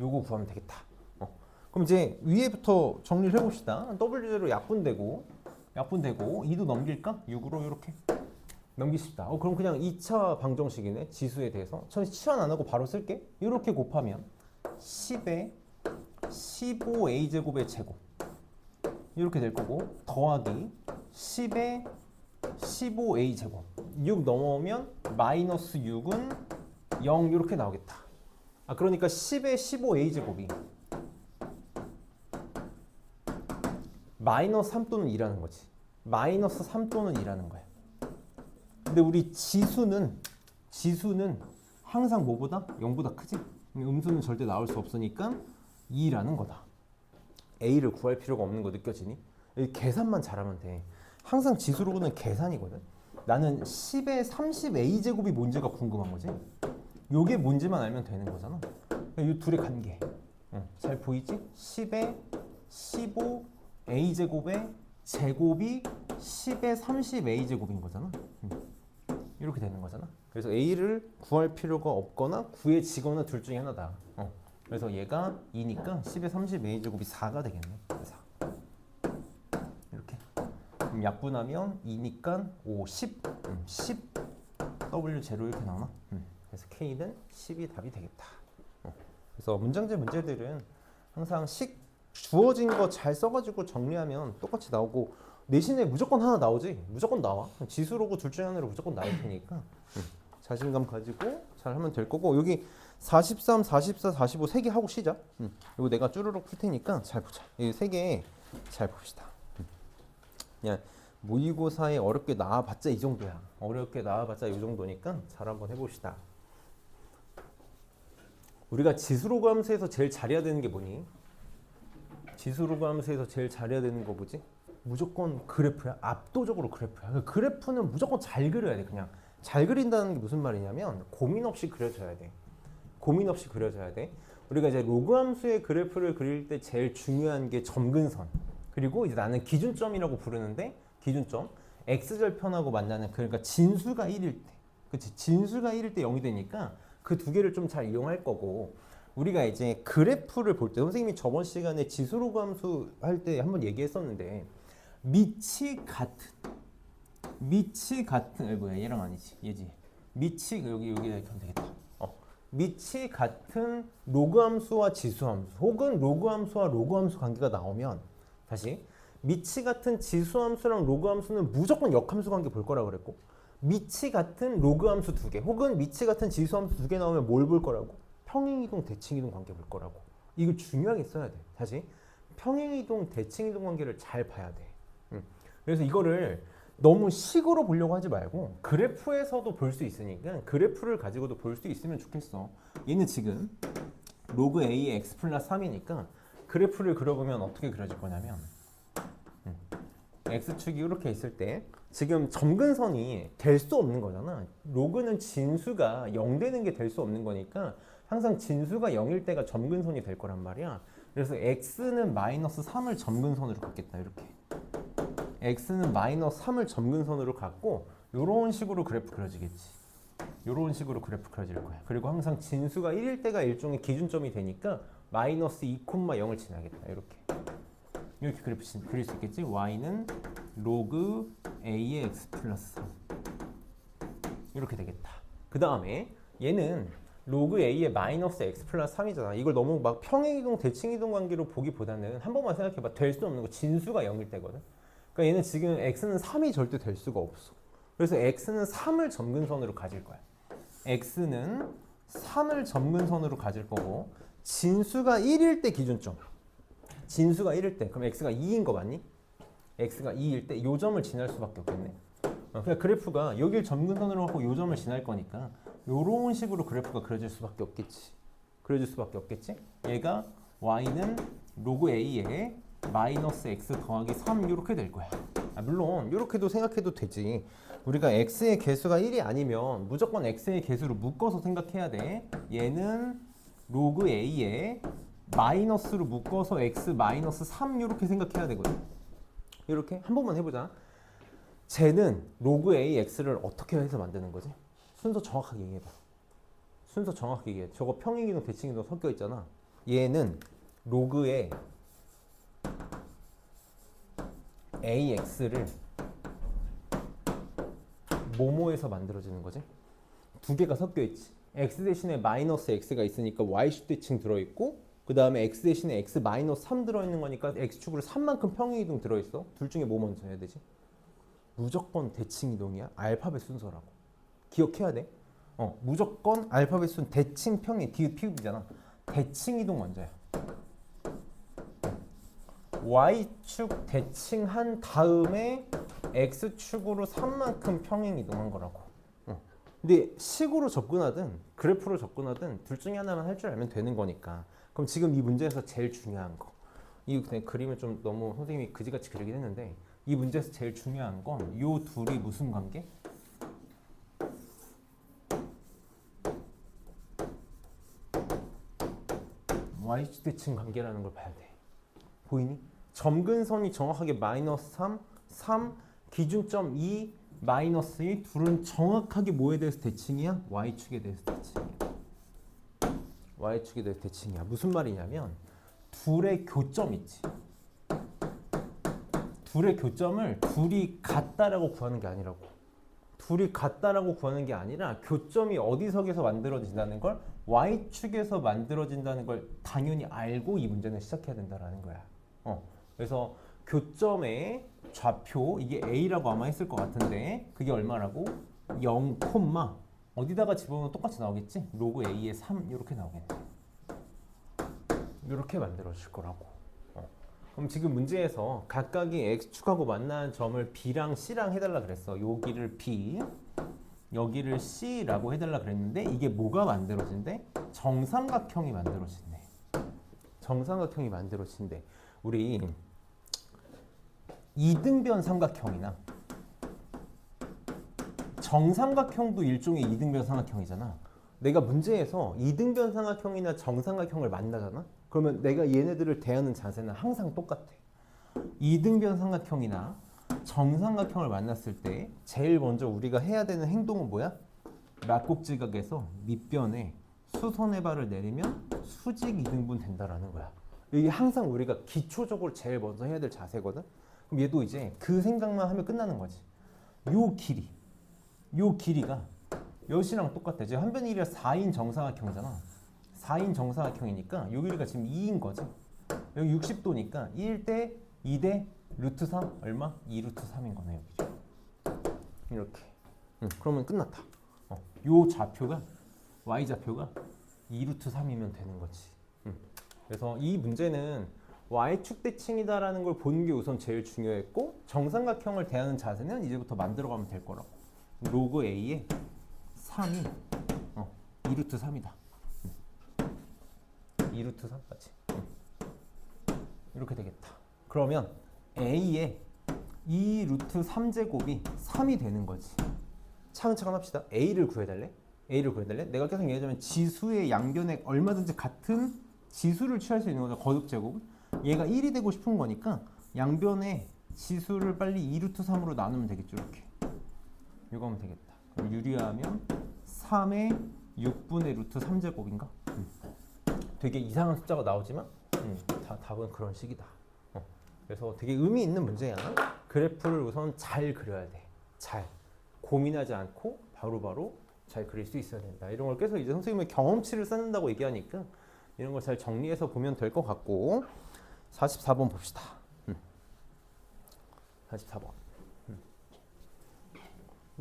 [SPEAKER 1] 요거 구하면 되겠다. 그럼 이제 위에부터 정리를 해봅시다. W0 약분되고 2도 넘길까? 6으로 이렇게 넘기십니다. 그럼 그냥 2차 방정식이네. 지수에 대해서 치환 안 하고 바로 쓸게. 이렇게 곱하면 10의 15A제곱의 제곱 이렇게 될 거고 더하기 10의 15A제곱 6 넘어오면 마이너스 6은 0 이렇게 나오겠다. 그러니까 10의 15A제곱이 마이너스 3 또는 2라는 거지. 마이너스 3 또는 2라는 거야. 근데 우리 지수는 항상 뭐보다? 0보다 크지? 음수는 절대 나올 수 없으니까 2라는 거다. A를 구할 필요가 없는 거 느껴지니? 계산만 잘하면 돼. 항상 지수로는 계산이거든. 나는 10의 30A제곱이 뭔지가 궁금한 거지. 요게 뭔지만 알면 되는 거잖아. 이 둘의 관계. 잘 보이지? 10의 15A제곱의 제곱이 10의 30A제곱인 거잖아. 이렇게 되는 거잖아. 그래서 A를 구할 필요가 없거나 구해지거나 둘 중에 하나다. 그래서 얘가 2니까 10의 30A제곱이 4가 되겠네. 4. 이렇게. 그럼 약분하면 2니까 5, 10. 10 W0 이렇게 나오나? 그래서 K는 10이 답이 되겠다. 그래서 문장제 문제들은 항상 주어진 거 잘 써가지고 정리하면 똑같이 나오고 내신에 무조건 하나 나오지. 무조건 나와. 지수로고 둘 중에 하나로 무조건 나올 테니까 자신감 가지고 잘 하면 될 거고 여기 43, 44, 45 세 개 하고 쉬자. 이거 내가 쭈르륵 풀 테니까 잘 보자. 이 세 개 잘 봅시다. 그냥 모의고사에 어렵게 나와봤자 이 정도야. 어렵게 나와봤자 이 정도니까 잘 한번 해봅시다. 우리가 지수로그 함수에서 제일 잘해야 되는 게 뭐니? 지수로그 함수에서 제일 잘해야 되는 거 뭐지? 무조건 그래프야. 압도적으로 그래프야. 그 그래프는 무조건 잘 그려야 돼. 그냥 잘 그린다는 게 무슨 말이냐면 고민 없이 그려줘야 돼. 고민 없이 그려줘야 돼. 우리가 이제 로그 함수의 그래프를 그릴 때 제일 중요한 게 점근선. 그리고 이제 나는 기준점이라고 부르는데 기준점 x절편하고 만나는 그러니까 진수가 1일 때. 그치? 진수가 1일 때 0이 되니까 그 두 개를 좀 잘 이용할 거고 우리가 이제 그래프를 볼 때 선생님이 저번 시간에 지수로그 함수 할 때 한번 얘기했었는데 밑이 같은 뭐야 얘랑 아니지 얘지 밑이 여기다 이렇게 하면 되겠다. 밑이 같은 로그 함수와 지수 함수 혹은 로그 함수와 로그 함수 관계가 나오면 다시 밑이 같은 지수 함수랑 로그 함수는 무조건 역함수 관계 볼 거라고 그랬고 밑이 같은 로그 함수 두 개 혹은 밑이 같은 지수 함수 두 개 나오면 뭘 볼 거라고? 평행이동, 대칭이동 관계 볼 거라고. 이걸 중요하게 써야 돼. 다시 평행이동, 대칭이동 관계를 잘 봐야 돼. 그래서 이거를 너무 식으로 보려고 하지 말고 그래프에서도 볼 수 있으니까 그래프를 가지고도 볼 수 있으면 좋겠어. 얘는 지금 로그 A의 x 플러스 3이니까 그래프를 그려보면 어떻게 그려질 거냐면 x축이 이렇게 있을 때 지금 점근선이 될 수 없는 거잖아. 로그는 진수가 0 되는 게 될 수 없는 거니까 항상 진수가 0일 때가 점근선이 될 거란 말이야. 그래서 x는 마이너스 3을 점근선으로 갖겠다. 이렇게 x는 마이너스 3을 점근선으로 갖고 이런 식으로 그래프 그려지겠지. 이런 식으로 그래프 그려질 거야. 그리고 항상 진수가 1일 때가 일종의 기준점이 되니까 마이너스 2,0을 지나겠다. 이렇게 그래프 그릴 수 있겠지. y는 로그 a의 x 플러스 3 이렇게 되겠다. 그 다음에 얘는 로그 a의 마이너스 x 플러스 3이잖아. 이걸 너무 막 평행이동, 대칭이동 관계로 보기보다는 한 번만 생각해봐. 될 수 없는 거 진수가 0일 때거든. 그러니까 얘는 지금 x는 3이 절대 될 수가 없어. 그래서 x는 3을 점근선으로 가질 거야. x는 3을 점근선으로 가질 거고 진수가 1일 때 기준점. 진수가 1일 때 그럼 x가 2인 거 맞니? x가 2일 때 요 점을 지날 수밖에 없겠네. 그냥 그래프가 여길 점근선으로 갖고 요 점을 지날 거니까 요런 식으로 그래프가 그려질 수밖에 없겠지. 얘가 y는 로그 a에 마이너스 x 더하기 3 이렇게 될 거야. 물론 이렇게도 생각해도 되지. 우리가 x의 개수가 1이 아니면 무조건 x의 개수로 묶어서 생각해야 돼. 얘는 로그 a에 마이너스로 묶어서 x 마이너스 3 이렇게 생각해야 되거든. 이렇게 한 번만 해보자. 쟤는 로그 a x를 어떻게 해서 만드는 거지? 순서 정확하게 얘기해봐. 순서 정확하게 얘기해. 저거 평행이동 대칭이동 섞여 있잖아. 얘는 로그에 ax를 뭐뭐에서 만들어지는 거지? 두 개가 섞여 있지. x 대신에 마이너스 x가 있으니까 y축 대칭 들어있고 그 다음에 x 대신에 x 마이너스 3 들어있는 거니까 x축으로 3만큼 평행이동 들어있어. 둘 중에 뭐 먼저 해야 되지? 무조건 대칭이동이야. 알파벳 순서라고. 기억해야 돼. 무조건 알파벳 순 대칭 평행 디귿 피귿이잖아. 대칭이동 먼저야. y축 대칭한 다음에 x축으로 3만큼 평행이동한 거라고. 근데 식으로 접근하든 그래프로 접근하든 둘 중에 하나만 할 줄 알면 되는 거니까. 그럼 지금 이 문제에서 제일 중요한 거. 이 그냥 그림을 좀 너무 선생님이 그지같이 그리긴 했는데 이 문제에서 제일 중요한 건 요 둘이 무슨 관계? y축 대칭 관계라는 걸 봐야 돼. 보이니? 점근선이 정확하게 마이너스 3, 3, 기준점 2, 마이너스 2 둘은 정확하게 뭐에 대해서 대칭이야? y축에 대해서 대칭이야. y축에 대해서 대칭이야. 무슨 말이냐면 둘의 교점 있지. 둘의 교점을 둘이 같다라고 구하는 게 아니라고. 둘이 같다라고 구하는 게 아니라 교점이 어디서에서 만들어진다는 걸 y축에서 만들어진다는 걸 당연히 알고 이 문제는 시작해야 된다라는 거야. 그래서 교점의 좌표 이게 a라고 아마 했을 것 같은데 그게 얼마라고? 0, 어디다가 집어넣으면 똑같이 나오겠지? 로그 a의 3 이렇게 나오겠네. 이렇게 만들어질 거라고. 그럼 지금 문제에서 각각이 x축하고 만나는 점을 b랑 c랑 해달라 그랬어. 여기를 b, 여기를 c라고 해달라 그랬는데 이게 뭐가 만들어진대? 정삼각형이 만들어진대. 정삼각형이 만들어진대. 우리 이등변 삼각형이나 정삼각형도 일종의 이등변 삼각형이잖아. 내가 문제에서 이등변 삼각형이나 정삼각형을 만나잖아. 그러면 내가 얘네들을 대하는 자세는 항상 똑같아. 이등변 삼각형이나 정삼각형을 만났을 때 제일 먼저 우리가 해야 되는 행동은 뭐야? 막곡지각에서 밑변에 수선의 발을 내리면 수직 이등분 된다라는 거야. 이게 항상 우리가 기초적으로 제일 먼저 해야 될 자세거든. 그럼 얘도 이제 그 생각만 하면 끝나는 거지. 요 길이가 여시랑 똑같아. 지금 한 변의 길이가 4인 정사각형이잖아. 4인 정사각형이니까 요 길이가 지금 2인 거지. 여기 60도니까 1대 2대 루트 3 얼마? 2 루트 3인 거네 여기. 이렇게. 그러면 끝났다. 요 좌표가 y 좌표가 2 루트 3이면 되는 거지. 그래서 이 문제는 y축 대칭이다라는 걸 보는 게 우선 제일 중요했고 정삼각형을 대하는 자세는 이제부터 만들어가면 될 거라고. 로그 a에 3이 2루트 3이다. 2루트 3까지. 이렇게 되겠다. 그러면 a에 2루트 3제곱이 3이 되는 거지. 차근차근 합시다. a를 구해달래? a를 구해달래? 내가 계속 얘기하자면 지수의 양변에 얼마든지 같은 지수를 취할 수 있는 거죠. 거듭제곱. 얘가 1이 되고 싶은 거니까 양변에 지수를 빨리 2루트 3으로 나누면 되겠죠. 이렇게. 이거 하면 되겠다. 그럼 유리하면 3의 6분의 루트 3제곱인가? 되게 이상한 숫자가 나오지만 답은 그런 식이다. 그래서 되게 의미 있는 문제야. 그래프를 우선 잘 그려야 돼. 잘. 고민하지 않고 바로바로 잘 그릴 수 있어야 된다. 이런 걸 계속 이제 선생님의 경험치를 쌓는다고 얘기하니까 이런 걸 잘 정리해서 보면 될 것 같고 44번 봅시다. 44번.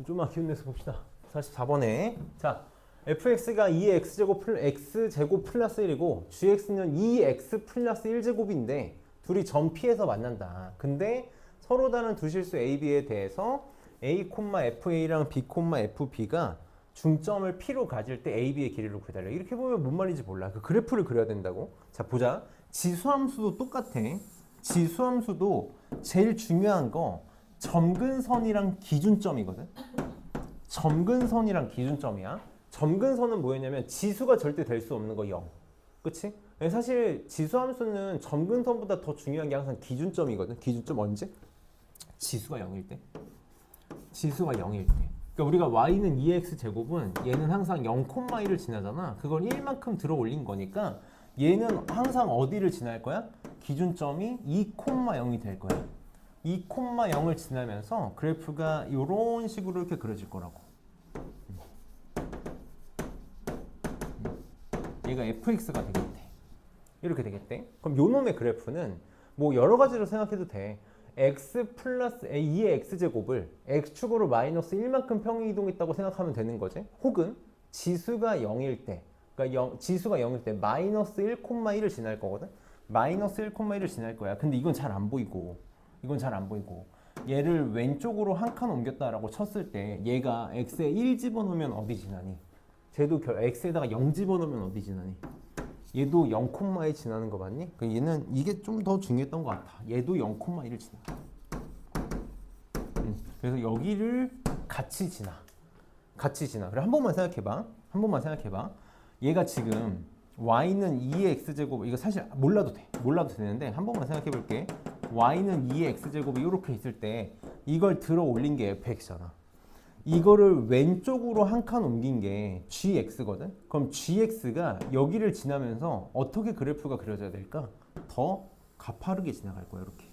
[SPEAKER 1] 좀만 기운 내서 봅시다. 44번에 자 fx가 2의 x제곱 플러스 1이고 gx는 2x 플러스 1제곱인데 둘이 점피해서 만난다. 근데 서로 다른 두 실수 a, b에 대해서 a, fa랑 b, fb가 중점을 p로 가질 때 a, b의 길이를 구해달라. 이렇게 보면 뭔 말인지 몰라. 그 그래프를 그려야 된다고. 자 보자. 지수함수도 똑같아. 지수함수도 제일 중요한 거 점근선이랑 기준점이거든. 점근선이랑 기준점이야. 점근선은 뭐였냐면 지수가 절대 될 수 없는 거 0. 그치? 사실 지수함수는 점근선보다 더 중요한 게 항상 기준점이거든. 기준점 언제? 지수가 0일 때. 지수가 0일 때. 그러니까 우리가 y는 2x 제곱은 얘는 항상 0,1을 지나잖아. 그걸 1만큼 들어 올린 거니까 얘는 항상 어디를 지날 거야? 기준점이 2,0이 될 거야. 2,0을 지나면서 그래프가 이런 식으로 이렇게 그려질 거라고. 얘가 fx가 되겠대. 이렇게 되겠대. 그럼 요 놈의 그래프는 뭐 여러 가지로 생각해도 돼. x 플러스 2의 x제곱을 x축으로 마이너스 1만큼 평행이동했다고 생각하면 되는 거지. 혹은 지수가 0일 때, 그러니까 지수가 0일 때 마이너스 1,1을 지날 거거든. 마이너스 1,1을 지날 거야. 근데 이건 잘 안 보이고 이건 잘 안 보이고 얘를 왼쪽으로 한 칸 옮겼다라고 쳤을 때 얘가 x에 1 집어넣으면 어디 지나니? 쟤도 x에다가 0 집어넣으면 어디 지나니? 얘도 0,1 지나는 거 맞니? 얘는 이게 좀 더 중요했던 것 같아. 얘도 0,1을 지나. 그래서 여기를 같이 지나. 같이 지나. 그래 한 번만 생각해봐. 한 번만 생각해봐. 얘가 지금 y는 2의 x제곱, 이거 사실 몰라도 돼. 몰라도 되는데 한 번만 생각해볼게. y는 2의 x제곱이 이렇게 있을 때 이걸 들어 올린 게 fx잖아. 이거를 왼쪽으로 한 칸 옮긴 게 gx거든. 그럼 gx가 여기를 지나면서 어떻게 그래프가 그려져야 될까? 더 가파르게 지나갈 거야. 이렇게.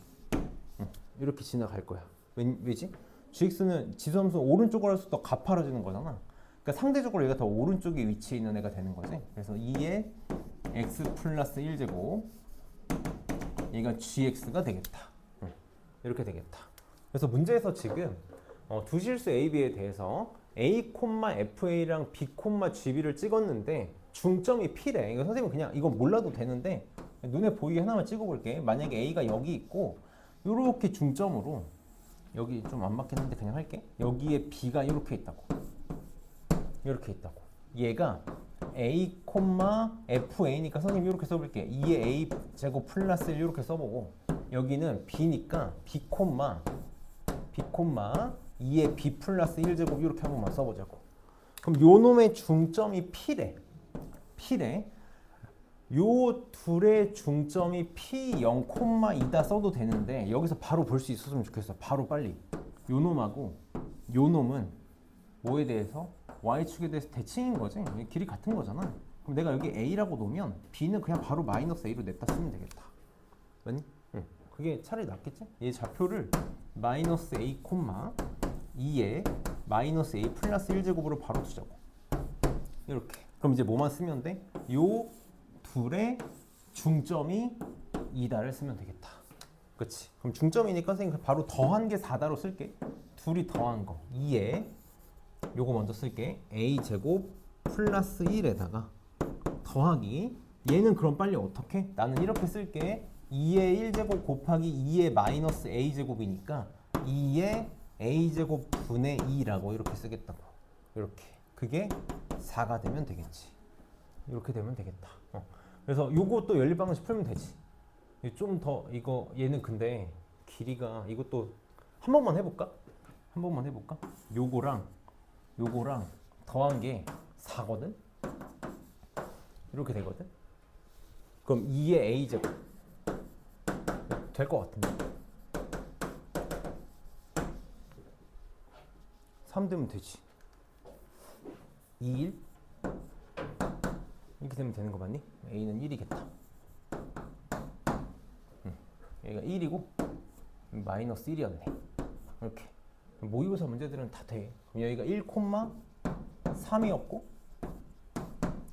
[SPEAKER 1] 이렇게 지나갈 거야. 왜지? gx는 지수함수 오른쪽으로 할수록 더 가파라지는 거잖아. 그러니까 상대적으로 얘가 더 오른쪽에 위치해 있는 애가 되는 거지. 그래서 2의 x 플러스 1제곱 얘가 gx가 되겠다. 이렇게 되겠다. 그래서 문제에서 지금 두 실수 A, B에 대해서 A, FA랑 B, GB를 찍었는데 중점이 P래. 이거 선생님 그냥 이거 몰라도 되는데 눈에 보이게 하나만 찍어볼게. 만약에 A가 여기 있고 이렇게 중점으로 여기 좀 안 맞긴 한데 그냥 할게. 여기에 B가 이렇게 있다고. 이렇게 있다고. 얘가 A, FA니까 선생님 이렇게 써볼게. 2의 A 제곱 플러스 1 이렇게 써보고 여기는 B니까 B, 2의 B 플러스 1제곱 이렇게 한 번만 써보자고. 그럼 요 놈의 중점이 P래. 요 둘의 중점이 P 0,2다 써도 되는데 여기서 바로 볼 수 있었으면 좋겠어. 바로 빨리. 요 놈하고 요 놈은 뭐에 대해서? Y축에 대해서 대칭인 거지. 길이 같은 거잖아. 그럼 내가 여기 A라고 놓으면 B는 그냥 바로 마이너스 A로 냈다 쓰면 되겠다. 맞니? 응. 그게 차라리 낫겠지? 얘 좌표를 마이너스 A, 2에 마이너스 A 플러스 1제곱으로 바로 두자고. 이렇게. 그럼 이제 뭐만 쓰면 돼? 요 둘의 중점이 2다를 쓰면 되겠다. 그치? 그럼 중점이니까 선생님 바로 더한 게 4다로 쓸게. 둘이 더한 거 2에 요거 먼저 쓸게. A제곱 플러스 1에다가 더하기 얘는 그럼 빨리 어떻게? 나는 이렇게 쓸게. 2의 1제곱 곱하기 2의 마이너스 a제곱이니까 2의 a제곱 분의 2라고 이렇게 쓰겠다고. 이렇게. 그게 4가 되면 되겠지. 이렇게 되면 되겠다. 그래서 요거 또 연립방정식 풀면 되지. 좀 더 이거 얘는 근데 길이가 이것도 한 번만 해볼까? 한 번만 해볼까? 요거랑 더한 게 4거든? 이렇게 되거든? 그럼 2의 a제곱 될 것 같은데? 3 되면 되지. 2, 1 이렇게 되면 되는 거 맞니? a는 1이겠다. 여기가 1이고 마이너스 1이었네. 이렇게 모의고사 문제들은 다 돼. 그럼 여기가 1,3이었고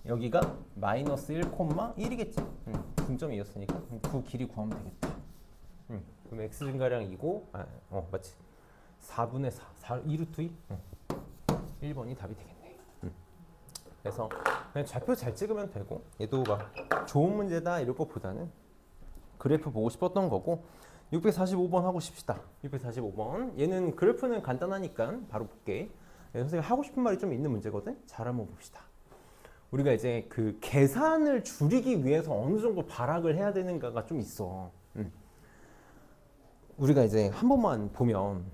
[SPEAKER 1] 여기가 마이너스 1,1이겠지. 중점이었으니까 그 길이 구하면 되겠다. 그럼 x 증가량 2고 맞지. 4분의 4 2루트 2? 1번이 답이 되겠네. 그래서 그냥 좌표 잘 찍으면 되고 얘도 막 좋은 문제다 이럴 것보다는 그래프 보고 싶었던 거고 645번 하고 싶시다. 645번 얘는 그래프는 간단하니까 바로 볼게. 선생님 하고 싶은 말이 좀 있는 문제거든. 잘 한번 봅시다. 우리가 이제 그 계산을 줄이기 위해서 어느 정도 발악을 해야 되는가가 좀 있어. 우리가 이제 한 번만 보면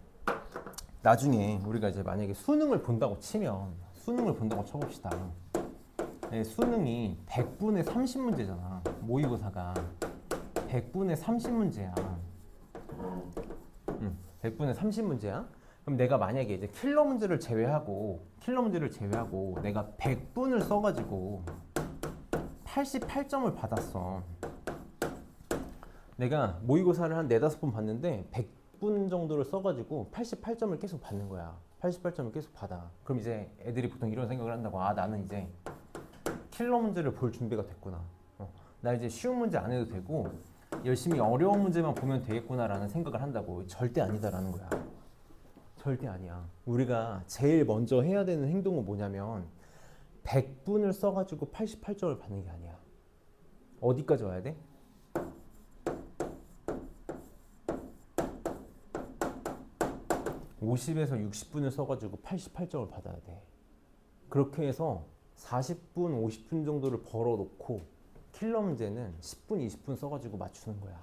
[SPEAKER 1] 나중에 우리가 이제 만약에 수능을 본다고 치면 수능을 본다고 쳐봅시다. 네, 수능이 100분의 30문제잖아. 모의고사가 100분의 30문제야. 100분의 30문제야. 그럼 내가 만약에 이제 킬러 문제를 제외하고 내가 100분을 써가지고 88점을 받았어. 내가 모의고사를 한 4-5번 봤는데 100분 정도를 써가지고 88점을 계속 받는 거야. 88점을 계속 받아. 그럼 이제 애들이 보통 이런 생각을 한다고. 아, 나는 이제 킬러 문제를 볼 준비가 됐구나. 나 이제 쉬운 문제 안 해도 되고 열심히 어려운 문제만 보면 되겠구나라는 생각을 한다고. 절대 아니다라는 거야. 절대 아니야. 우리가 제일 먼저 해야 되는 행동은 뭐냐면 100분을 써가지고 88점을 받는 게 아니야. 어디까지 와야 돼? (50에서 60분을) 써가지고 88점을 받아야 돼. 그렇게 해서 40분, 50분 정도를 벌어놓고 킬러 문제는 10분, 20분 써가지고 맞추는 거야.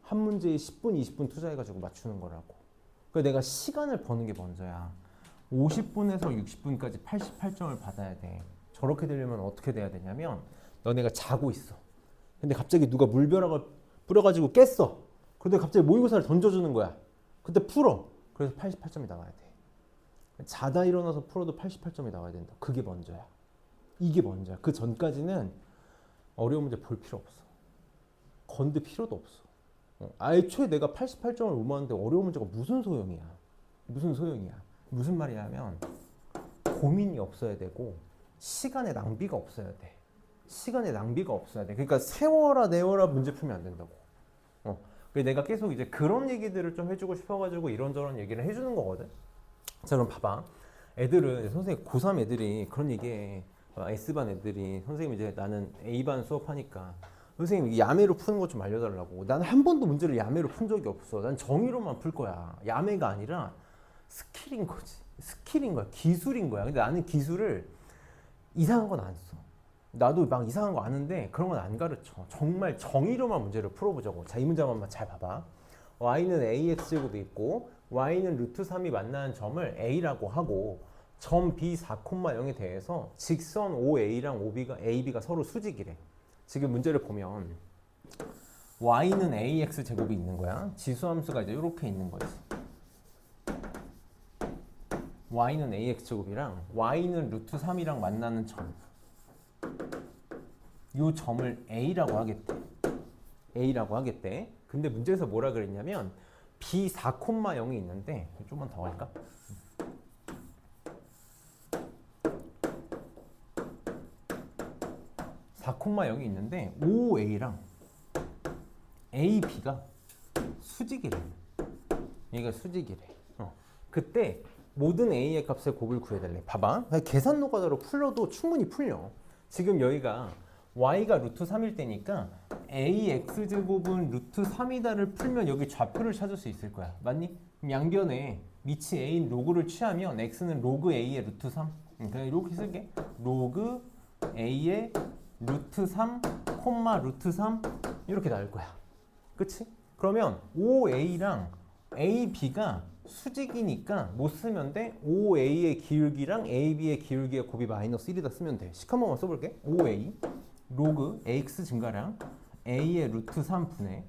[SPEAKER 1] 한 문제에 10분, 20분 투자해가지고 맞추는 거라고. 그래서 내가 시간을 버는 게 먼저야. 50분에서 60분까지 88점을 받아야 돼. 저렇게 되려면 어떻게 돼야 되냐면 너네가 자고 있어. 근데 갑자기 누가 물벼락을 뿌려가지고 깼어. 그런데 갑자기 모의고사를 던져주는 거야. 그때 풀어. 그래서 88점이 나와야 돼. 자다 일어나서 풀어도 88점이 나와야 된다. 그게 먼저야. 이게 먼저야. 그 전까지는 어려운 문제 볼 필요 없어. 건들 필요도 없어. 애초에 내가 88점을 못 맞는데 어려운 문제가 무슨 소용이야. 무슨 소용이야. 무슨 말이냐면 고민이 없어야 되고 시간의 낭비가 없어야 돼. 시간의 낭비가 없어야 돼. 그러니까 세워라 내워라 문제 풀면 안 된다고. 내가 계속 이제 그런 얘기들을 좀 해주고 싶어가지고 이런저런 얘기를 해주는 거거든. 자, 그럼 봐봐. 애들은 선생님 고3 애들이 그런 얘기해. S반 애들이 선생님 이제 나는 A반 수업하니까 선생님 야매로 푸는 거 좀 알려달라고. 나는 한 번도 문제를 야매로 푼 적이 없어. 난 정의로만 풀 거야. 야매가 아니라 스킬인 거지. 스킬인 거야. 기술인 거야. 근데 나는 기술을 이상한 건 안 써. 나도 막 이상한 거 아는데 그런 건 안 가르쳐. 정말 정의로만 문제를 풀어보자고. 자, 이 문제만 잘 봐봐. y는 ax제곱이 있고 y는 루트 3이 만나는 점을 a라고 하고 점 b 4,0에 대해서 직선 OA랑 AB가 서로 수직이래. 지금 문제를 보면 y는 ax 제곱이 있는 거야. 지수함수가 이제 이렇게 있는 거지. y는 ax 제곱이랑 y는 루트 3이랑 만나는 점. 이 점을 a라고 하겠대. a라고 하겠대. 근데 문제에서 뭐라 그랬냐면 b 4,0이 있는데 좀만 더 할까? (4,0이) 있는데 OA랑 AB가 수직이래. 얘가 수직이래. 그때 모든 A의 값의 곱을 구해달래. 봐봐. 계산 노가다로 풀려도 충분히 풀려. 지금 여기가 y가 루트 3일 때니까 ax제곱은 루트 3이다를 풀면 여기 좌표를 찾을 수 있을 거야. 맞니? 그럼 양변에 밑이 a인 로그를 취하면 x는 로그 a의 루트 3. 그냥 이렇게 쓸게. 로그 a의 루트 3, 콤마 루트 3 이렇게 나올 거야. 그치? 그러면 OA랑 AB가 수직이니까 못 쓰면 돼. OA의 기울기랑 AB의 기울기의 곱이 마이너스 1이다 쓰면 돼. 식 한 번만 써볼게. OA 로그 AX 증가량 A의 루트 3분의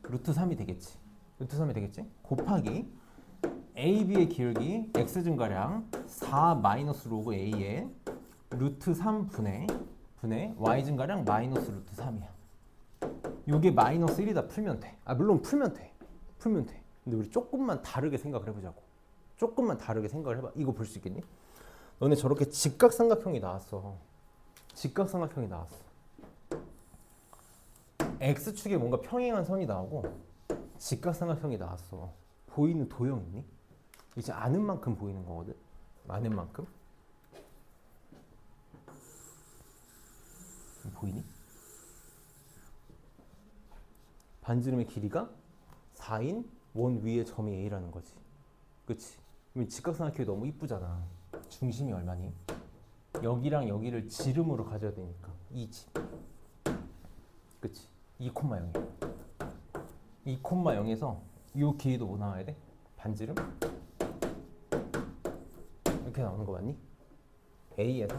[SPEAKER 1] 루트 3이 되겠지. 루트 3이 되겠지? 곱하기 AB의 기울기 X 증가량 4 마이너스 로그 A의 루트 3분의 Y 증가량 마이너스 루트 3이야. 요게 마이너스 1이다 풀면 돼. 물론 풀면 돼. 근데 우리 조금만 다르게 생각을 해보자고. 조금만 다르게 생각을 해봐. 이거 볼 수 있겠니? 너네 저렇게 직각삼각형이 나왔어. 직각삼각형이 나왔어. X축에 뭔가 평행한 선이 나오고 직각삼각형이 나왔어. 보이는 도형 있니? 이제 아는 만큼 보이는 거거든. 아는 만큼. 보이니? 반지름의 길이가 4인 원 위의 점이 A라는 거지. 그치? 그러면 직각삼각형이 너무 이쁘잖아. 중심이 얼마니? 여기랑 여기를 지름으로 가져야 되니까 2지. 그치? 2,0이야. 2,0에서 이 길이도 뭐 나와야 돼? 반지름? 이렇게 나오는 거 맞니? A에서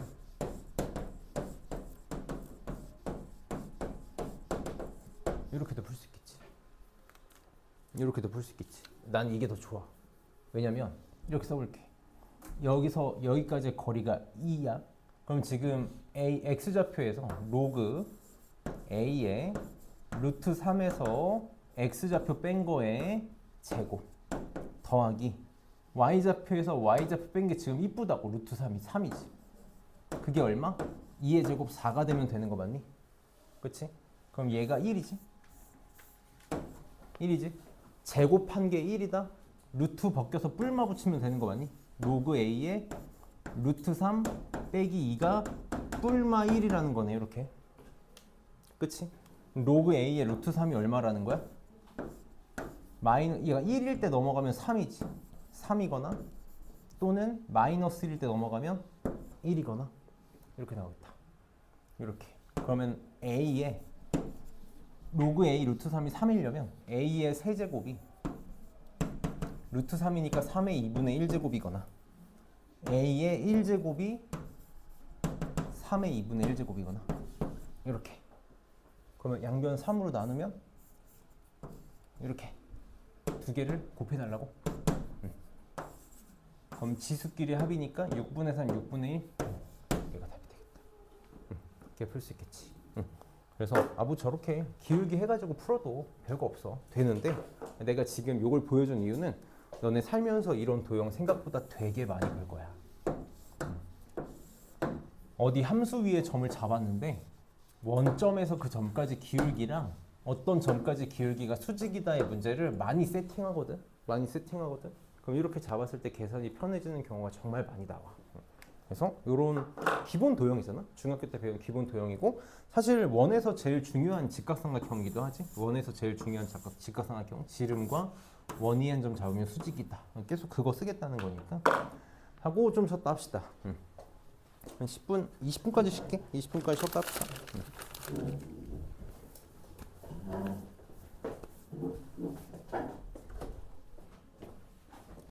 [SPEAKER 1] 이렇게도 풀 수 있겠지. 이렇게도 풀 수 있겠지. 난 이게 더 좋아. 왜냐면 이렇게 써볼게. 여기서 여기까지의 거리가 2야. 그럼 지금 x좌표에서 로그 a의 루트 3에서 x좌표 뺀 거에 제곱 더하기 y좌표에서 y좌표 뺀 게 지금 이쁘다고 루트 3이 3이지. 그게 얼마? 2의 제곱 4가 되면 되는 거 맞니? 그치? 그럼 얘가 1이지. 1이지. 제곱한 게 1이다. 루트 벗겨서 뿔마 붙이면 되는 거 맞니? 로그 a의 루트 3 빼기 2가 뿔마 1이라는 거네. 이렇게. 그치? 로그 a의 루트 3이 얼마라는 거야? 얘가 1일 때 넘어가면 3이지. 3이거나 또는 마이너스 1일 때 넘어가면 1이거나 이렇게 나오겠다. 이렇게. 그러면 a의 로그 a 루트 3이 3이려면 a의 세제곱이 루트 3이니까 3의 2분의 1제곱이거나 a의 1제곱이 3의 2분의 1제곱이거나 이렇게. 그러면 양변 3으로 나누면 이렇게 두 개를 곱해달라고. 그럼 지수끼리 합이니까 6분의 3, 6분의 1 이게 답이 되겠다. 이렇게 풀 수 있겠지. 그래서 뭐 저렇게 기울기 해가지고 풀어도 별거 없어. 되는데 내가 지금 이걸 보여준 이유는 너네 살면서 이런 도형 생각보다 되게 많이 볼 거야. 어디 함수 위에 점을 잡았는데 원점에서 그 점까지 기울기랑 어떤 점까지 기울기가 수직이다의 문제를 많이 세팅하거든. 그럼 이렇게 잡았을 때 계산이 편해지는 경우가 정말 많이 나와. 그래서 이런 기본 도형이잖아. 중학교 때 배운 기본 도형이고 사실 원에서 제일 중요한 직각삼각형이기도 하지. 원에서 제일 중요한 직각삼각형 지름과 원이 한 점 잡으면 수직이다. 계속 그거 쓰겠다는 거니까 하고 좀 쉬었다 합시다. 한 10분, 20분까지 쉴게. 20분까지 쉬었다 합시다.